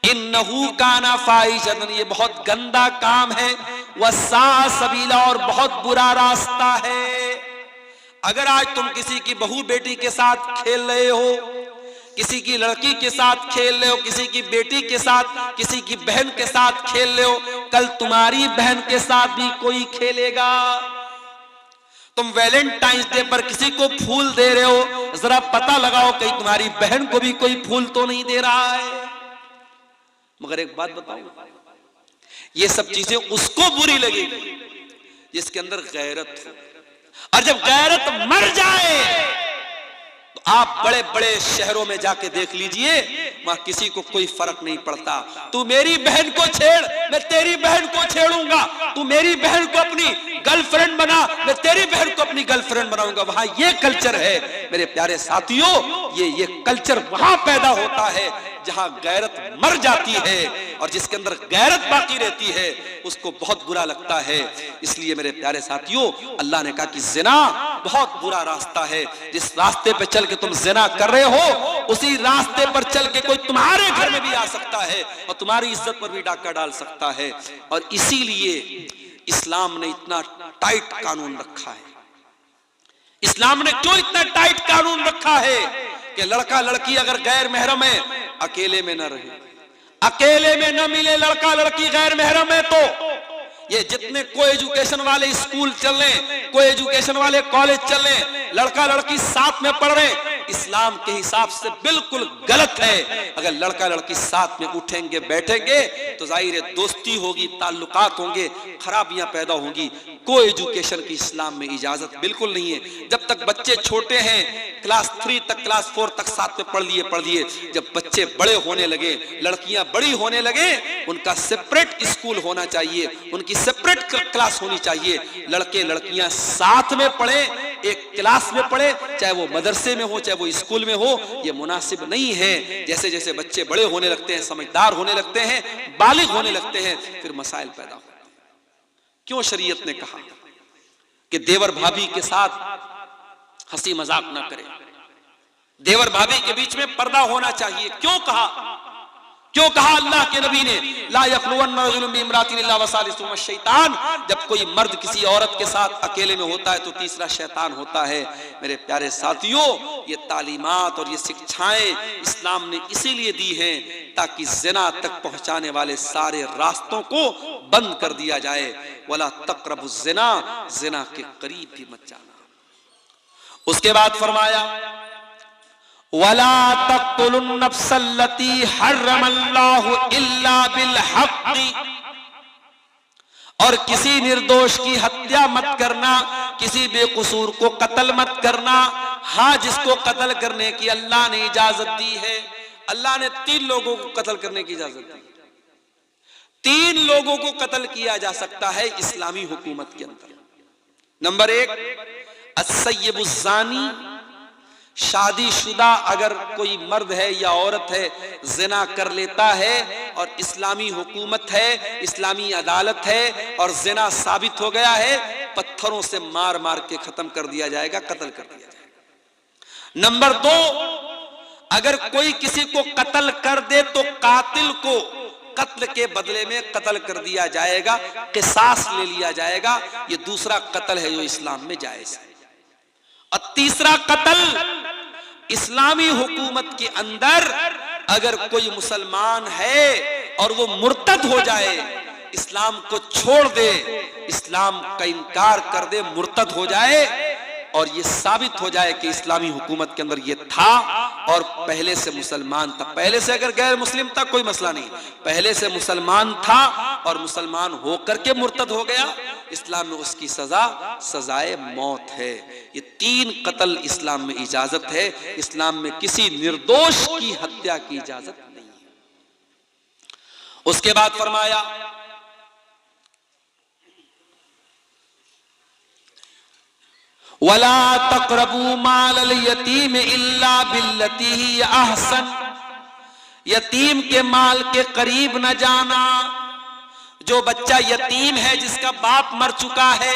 इन्नहु काना फ़ाहिशतन, ये बहुत गंदा काम है। वस्साअ सबीला, और बहुत बुरा रास्ता है। अगर आज तुम किसी की बहू बेटी के साथ खेल रहे हो, किसी की लड़की के साथ खेल रहे हो, किसी की बेटी के साथ, किसी की बहन के साथ खेल रहे हो, कल तुम्हारी बहन के साथ भी कोई खेलेगा। तुम वैलेंटाइंस डे पर किसी को फूल दे रहे हो, जरा पता लगाओ कहीं तुम्हारी बहन को भी कोई फूल तो नहीं दे रहा है। मगर एक बात बताऊं, ये सब चीजें उसको बुरी लगेगी जिसके अंदर गैरत हो, और जब गैरत मर जाए तो आप बड़े बड़े शहरों में जाके देख लीजिए, वहां किसी को कोई फर्क नहीं पड़ता। तू मेरी बहन को छेड़, मैं तेरी बहन को छेड़ूंगा। तू मेरी बहन को अपनी गर्लफ्रेंड बना, मैं तेरी बहन को अपनी गर्लफ्रेंड बनाऊंगा। वहां ये कल्चर है मेरे प्यारे साथियों, ये कल्चर वहां पैदा होता है जहां गैरत मर जाती है, और जिसके अंदर गैरत बाकी रहती है उसको बहुत बुरा लगता है। इसलिए मेरे प्यारे साथियों, अल्लाह ने कहा कि ज़िना बहुत बुरा रास्ता है। जिस रास्ते पे चल के तुम ज़िना कर रहे हो, उसी रास्ते पर चल के कोई तुम्हारे घर में भी आ सकता है और तुम्हारी इज्जत पर भी डाका डाल सकता है। और इसीलिए इस्लाम ने इतना टाइट कानून रखा है। इस्लाम ने क्यों इतना टाइट कानून रखा है कि लड़का लड़की अगर गैर महरम है अकेले में न रहे, अकेले में न मिले लड़का लड़की गैर महरम है। तो ये जितने को एजुकेशन वाले स्कूल चल रहे, को एजुकेशन वाले कॉलेज चल रहे, लड़का लड़की साथ में पढ़ रहे, इस्लाम के हिसाब से बिल्कुल गलत है। अगर लड़का लड़की साथ में उठेंगे बैठेंगे तो जाहिर है दोस्ती होगी, ताल्लुकात होंगे, खराबियां पैदा होंगी। को एजुकेशन की इस्लाम में इजाजत बिल्कुल नहीं है। जब तक बच्चे छोटे हैं, क्लास 3 तक, क्लास 4 तक साथ में पढ़ लिए। जब बच्चे बड़े होने लगे, लड़कियां बड़ी होने लगे, उनका सेपरेट स्कूल होना चाहिए, उनकी सेपरेट क्लास होनी चाहिए। लड़के लड़कियां साथ में पढ़े, एक क्लास में पढ़े, चाहे वो मदरसे में हो चाहे वो स्कूल में हो, ये मुनासिब नहीं है। जैसे जैसे बच्चे बड़े होने लगते हैं, समझदार होने लगते हैं, बालिग होने लगते हैं, फिर मसाइल पैदा होते हैं। क्यों शरीयत ने कहा कि देवर भाभी के साथ हंसी मजाक ना करें, देवर भाभी के बीच में पर्दा होना चाहिए? क्यों कहा? क्यों कहा अल्लाह के नबी ने ला यखलुवन्ना रजुलुन बिइम्रातिन इल्ला वसालिसुहुमा शैतान? जब कोई मर्द किसी औरत के साथ अकेले में होता है तो तीसरा शैतान होता है। मेरे प्यारे साथियों, ये तालीमात और ये शिक्षाएं इस्लाम ने इसीलिए दी हैं ताकि ज़िना तक पहुंचाने वाले सारे रास्तों को बंद कर दिया जाए। वला तक़रबुज़ ज़िना, ज़िना के करीब भी मत जाना। उसके बाद फरमाया वला तक़्तुलुन नफ्सल्लती हर्रमल्लाहु इल्ला बिल हक़्क़ि, और किसी निर्दोष की हत्या मत करना, किसी बेकसूर को कत्ल मत करना। हाँ, जिसको कत्ल करने की अल्लाह ने इजाजत दी है, अल्लाह ने 3 लोगों को कत्ल करने की इजाजत दी। 3 लोगों को कत्ल किया जा सकता है इस्लामी हुकूमत के अंदर। नंबर 1 अस्सय्यबुज़्ज़ानी, शादीशुदा अगर कोई मर्द है या औरत है जिना कर लेता है और इस्लामी हुकूमत है, इस्लामी अदालत है और जिना साबित हो गया है, पत्थरों से मार मार के खत्म कर दिया जाएगा, कत्ल कर दिया जाएगा। नंबर 2, अगर कोई किसी को कत्ल कर दे तो कातिल को कत्ल के बदले में कत्ल कर दिया जाएगा, किसास ले लिया जाएगा। ये दूसरा कत्ल है जो इस्लाम में जायज है। और तीसरा कत्ल, इस्लामी हुकूमत के अंदर अगर कोई मुसलमान है और वो मुर्तद हो जाए, इस्लाम को छोड़ दे, इस्लाम का इनकार कर दे, मुर्तद हो जाए और ये साबित हो जाए कि इस्लामी हुकूमत के अंदर ये था और पहले से मुसलमान था। पहले से अगर गैर मुस्लिम था कोई मसला नहीं, पहले से मुसलमान था और मुसलमान होकर के मुर्तद हो गया, इस्लाम में उसकी सजा सजाए मौत है। ये 3 कत्ल इस्लाम में इजाजत है। इस्लाम में किसी निर्दोष की हत्या की इजाजत नहीं है। उसके बाद फरमाया वला तक़रबू मालल यतीम इल्ला बिल्लती ही अहसन, यतीम के माल के करीब न जाना। जो बच्चा यतीम है, जिसका बाप मर चुका है,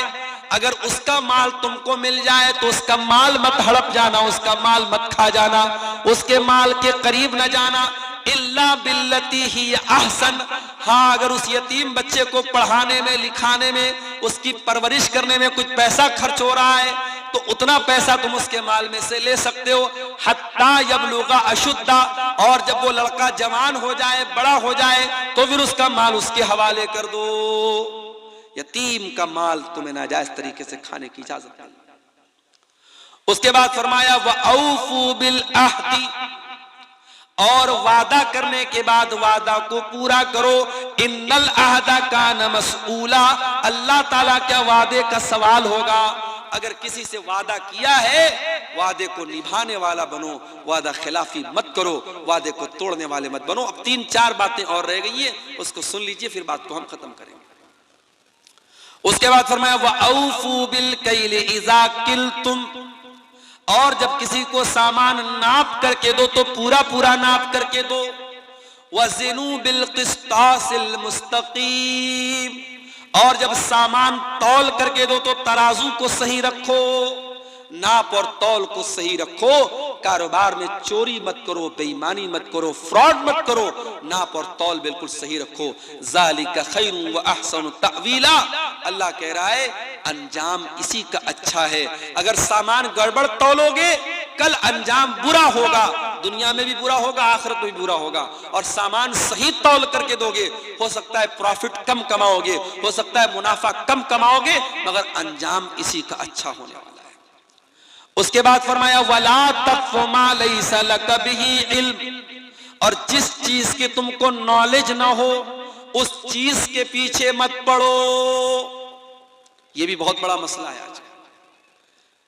अगर उसका माल तुमको मिल जाए तो उसका माल मत हड़प जाना, उसका माल मत खा जाना, उसके माल के करीब न जाना। इल्ला बिल्लती ही अहसन, हाँ अगर उस यतीम बच्चे को पढ़ाने में, लिखाने में, उसकी परवरिश करने में कुछ पैसा खर्च हो रहा है तो उतना पैसा तुम उसके माल में से ले सकते हो। हत्ता यबलुगा अशुद्धा, और जब वो लड़का जवान हो जाए, बड़ा हो जाए, तो फिर उसका माल उसके हवाले कर दो। यतीम का माल तुम्हें नाजायज तरीके से खाने की इजाजत नहीं। उसके बाद फरमाया वऔफू बिल अहदी, और वादा करने के बाद वादा को पूरा करो। इन्नल अहदा कान मसऊला, अल्लाह ताला क्या वादे का सवाल होगा। अगर किसी से वादा किया है, वादे को निभाने वाला बनो, वादा खिलाफी मत करो, वादे को तोड़ने वाले मत बनो। अब 3-4 बातें और रह गई हैं, उसको सुन लीजिए, फिर बात को हम खत्म करेंगे। उसके बाद फरमाया वऔफू बिल कैल इज़ा किल्तुम, और जब किसी को सामान नाप करके दो तो पूरा पूरा नाप करके दो। वज़िनू बिल क़िस्तासिल मुस्तक़ीम, और जब सामान तौल करके दो तो तराजू को सही रखो, नाप और तौल को सही रखो। कारोबार में चोरी मत करो, बेईमानी मत करो, फ्रॉड मत करो, नाप और तौल बिल्कुल सही रखो। ज़ालिका खैरुन व अहसनु तअवीला, अल्लाह कह रहा है अंजाम इसी का अच्छा है। अगर सामान गड़बड़ तौलोगे, कल अंजाम बुरा होगा, दुनिया में भी बुरा होगा, आखिरत में भी बुरा होगा। और सामान सही तौल करके दोगे, हो सकता है प्रॉफिट कम कमाओगे, हो सकता है मुनाफा कम कमाओगे, मगर अंजाम इसी का अच्छा होने वाला है। उसके बाद फरमाया वला तक़फ़ु मा लैसा लक बिही इल्म, और जिस चीज के तुमको नॉलेज ना हो उस चीज के पीछे मत पड़ो। यह भी बहुत बड़ा मसला है आज।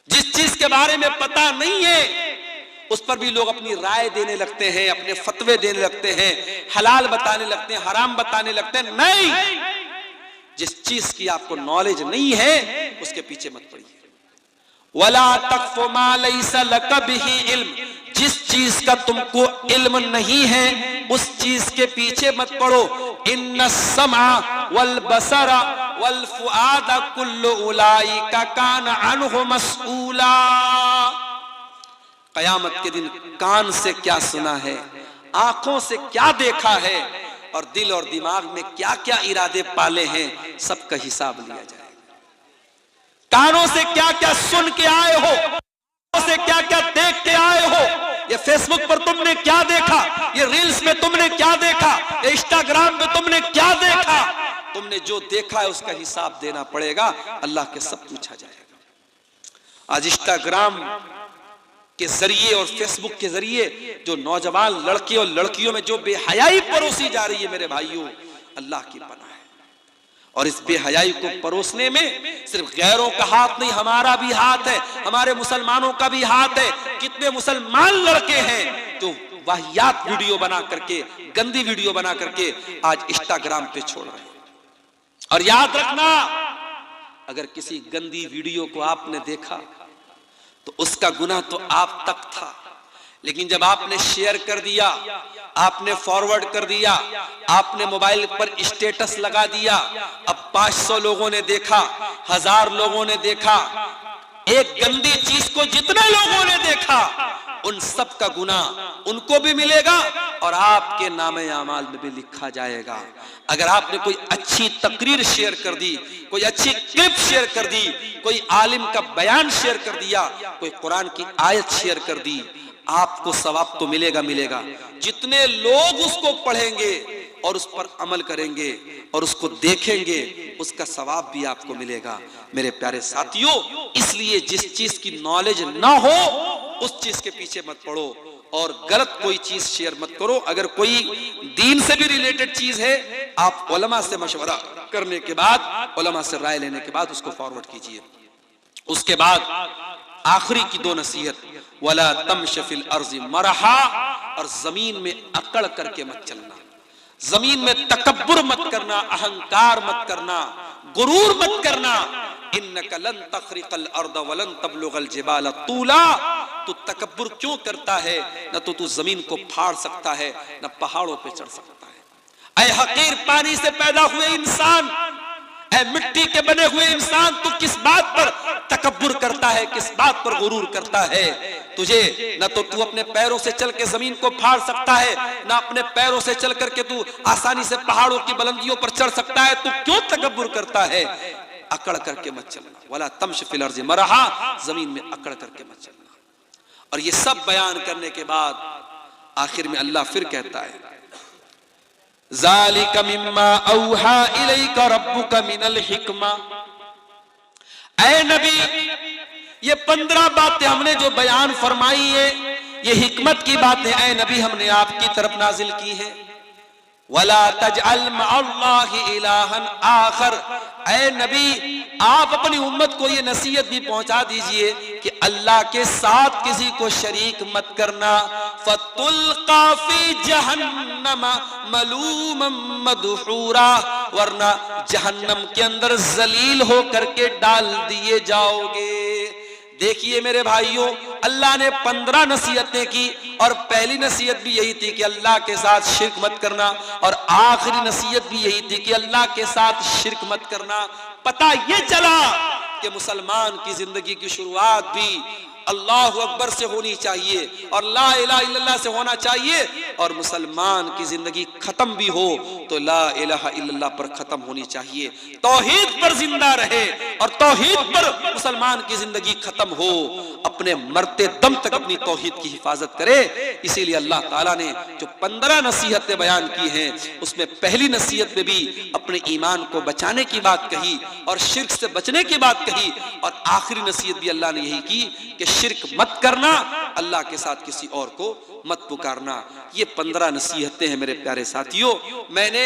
जिस चीज के बारे में पता नहीं है उस पर भी लोग अपनी राय देने लगते हैं, अपने फतवे देने लगते हैं, हलाल बताने लगते हैं, हराम बताने लगते हैं। नहीं, जिस चीज की आपको नॉलेज नहीं है उसके पीछे मत पड़िए। वला तक़्फ़ु मा लैसा लका बिही इल्म, जिस चीज का तुमको इल्म नहीं है उस चीज के पीछे मत पड़ो। इन्नस समा वल बसरा वल फुआदा कुल्लु उलाइका कान अन्हु मसऊला। कयामत के दिन कान से क्या सुना है, आंखों से क्या देखा है और दिल और दिमाग में क्या क्या इरादे पाले हैं, सबका हिसाब लिया जाएगा। कानों से क्या क्या सुन के आए हो, से क्या क्या देख के आए हो, ये फेसबुक पर तुमने क्या देखा, ये रील्स में तुमने क्या देखा, ये इंस्टाग्राम पे तुमने क्या देखा, तुमने जो देखा है उसका हिसाब देना पड़ेगा। अल्लाह के सब पूछा जाएगा। आज इंस्टाग्राम के जरिए और फेसबुक के जरिए जो नौजवान लड़के और लड़कियों में जो बेहयाई परोसी जा रही है मेरे भाइयों, अल्लाह की पनाह है। और इस बेहयाई को परोसने में सिर्फ गैरों का हाथ नहीं, हमारा भी हाथ है, हमारे मुसलमानों का भी हाथ है। कितने मुसलमान लड़के हैं जो वाहियात वीडियो बना करके, गंदी वीडियो बना करके आज इंस्टाग्राम पे छोड़ रहे हैं। और याद रखना, अगर किसी गंदी वीडियो को आपने देखा तो उसका गुनाह तो आप तक था, लेकिन जब आपने शेयर कर दिया, आपने फॉरवर्ड कर दिया, आपने मोबाइल पर स्टेटस लगा दिया, अब 500 लोगों ने देखा, 1000 लोगों ने देखा, एक गंदी चीज को जितने लोगों ने देखा उन सब का गुनाह उनको भी मिलेगा और आपके नामे आमाल में भी लिखा जाएगा। अगर आपने कोई अच्छी तकरीर शेयर कर दी, कोई अच्छी क्लिप शेयर कर दी, कोई आलिम का बयान शेयर कर दिया, कोई कुरान की आयत शेयर कर दी, आपको सवाब तो मिलेगा मिलेगा। जितने लोग उसको पढ़ेंगे और उस पर अमल करेंगे और उसको देखेंगे, उसका सवाब भी आपको मिलेगा। मेरे प्यारे साथियों, इसलिए जिस चीज की नॉलेज ना हो उस चीज के पीछे मत पड़ो और गलत कोई चीज शेयर मत करो। अगर कोई दीन से भी रिलेटेड चीज है, आप उलमा से मशवरा करने के बाद, उलमा से राय लेने के बाद उसको फॉरवर्ड कीजिए। उसके बाद आखिरी की 2 नसीहत, वला तमश फिल अर्ज़ि मरहा, और जमीन में अकड़ करके मत चलना, जमीन में तकब्बुर मत करना, अहंकार मत करना, गुरूर मत करना। इन्नका लन तखरिकल अर्द वलन तबलुगल जिबाल तूला, तू तकब्बुर क्यों करता है, न तो तू जमीन को फाड़ सकता है, न पहाड़ों पे चढ़ सकता है। ऐ हकीर पानी से पैदा हुए इंसान, ऐ मिट्टी के बने हुए इंसान, तू किस बात पर तकब्बुर करता है, किस बात पर गुरूर करता है? तुझे न तो तू अपने पैरों से चल के जमीन को फाड़ सकता है, न अपने पैरों से चल करके तू आसानी से पहाड़ों की बुलंदियों पर चढ़ सकता है। तू क्यों तकब्बुर करता है? अकड़ करके मत चलना। वला तमश फिल अर्ज़ि मरहा, जमीन में अकड़ करके मत चलना। और ये सब बयान करने के बाद आखिर में अल्लाह फिर कहता है, ज़ालिका मिम्मा औहा इलैका रब्बुका मिनल हिक्मा। ऐ नबी, ये 15 बातें हमने जो बयान फरमाई है, ये हिकमत की बातें ऐ नबी हमने आपकी तरफ नाजिल की है। वला तजअल मअल्लाहि इलाहन आखर, ऐ नबी आप अपनी उम्मत को ये नसीहत भी पहुंचा दीजिए कि अल्लाह के साथ किसी को शरीक मत करना। फतुल्का फी जहन्नम मलूमम मदहूरा, वरना जहन्नम के अंदर जलील हो करके डाल दिए जाओगे। देखिए मेरे भाइयों, अल्लाह ने 15 नसीहतें की और पहली नसीहत भी यही थी कि अल्लाह के साथ शिर्क मत करना, और आखिरी नसीहत भी यही थी कि अल्लाह के साथ शिर्क मत करना। पता ये चला कि मुसलमान की जिंदगी की शुरुआत भी अल्लाहु अकबर से होनी चाहिए और ला इलाहा इल्लल्लाह से होना चाहिए, और मुसलमान की जिंदगी खत्म भी हो तो ला इलाहा इल्लल्लाह पर खत्म होनी चाहिए। तौहीद पर जिंदा रहे और तौहीद पर मुसलमान की जिंदगी खत्म हो, अपने मरते दम तक अपनी तौहीद की हिफाजत करे। इसीलिए अल्लाह ताला ने जो 15 नसीहतें बयान की हैं, उसमें पहली नसीहत में भी अपने ईमान को बचाने की बात कही और शिर्क से बचने की बात कही, और आखिरी नसीहत भी अल्लाह ने यही की कि शिर्क मत करना, अल्लाह के साथ किसी और को मत पुकारना। ये 15 नसीहतें हैं मेरे प्यारे साथियों, मैंने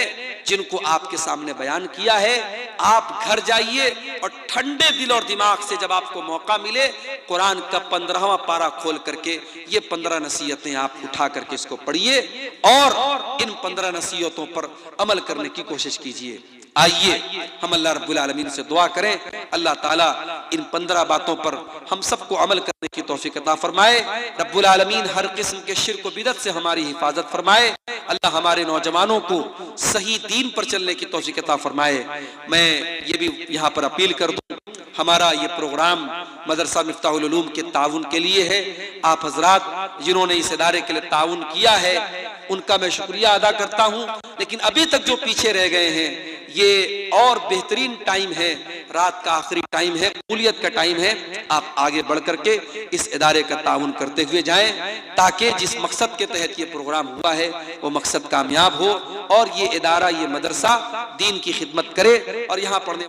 जिनको आपके सामने बयान किया है। आप घर जाइए और ठंडे दिल और दिमाग से जब आपको मौका मिले, कुरान का 15वां पारा खोल करके ये 15 नसीहतें आप उठा करके इसको पढ़िए और इन 15 नसीहतों पर अमल करने की कोशिश कीजिए। आइए हम अल्लाह रब्बुल आलमीन से दुआ करें, अल्लाह ताला इन 15 बातों पर हम सबको अमल करने की तौफीक अता फरमाए। रब्बुल आलमीन हर किस्म के शिर्क व बिदअत से हमारी हिफाजत फरमाए। अल्लाह हमारे नौजवानों को सही दीन पर चलने की तौफीक अता फरमाए। मैं ये भी यहाँ पर अपील कर दूं, हमारा ये प्रोग्राम मदरसा मिफ्ताहुल उलूम के ताउन के लिए है। आप हजरात जिन्होंने इस इदारे के लिए ताउन किया है उनका मैं शुक्रिया अदा करता हूँ, लेकिन अभी तक जो पीछे रह गए हैं ये और बेहतरीन टाइम है, रात का आखिरी टाइम है, कबूलियत का टाइम है। आप आगे बढ़ करके इस इदारे का ताउन करते हुए जाएं ताकि जिस मकसद के तहत ये प्रोग्राम हुआ है वो मकसद कामयाब हो और ये इदारा, ये मदरसा दीन की खिदमत करे और यहाँ पढ़ने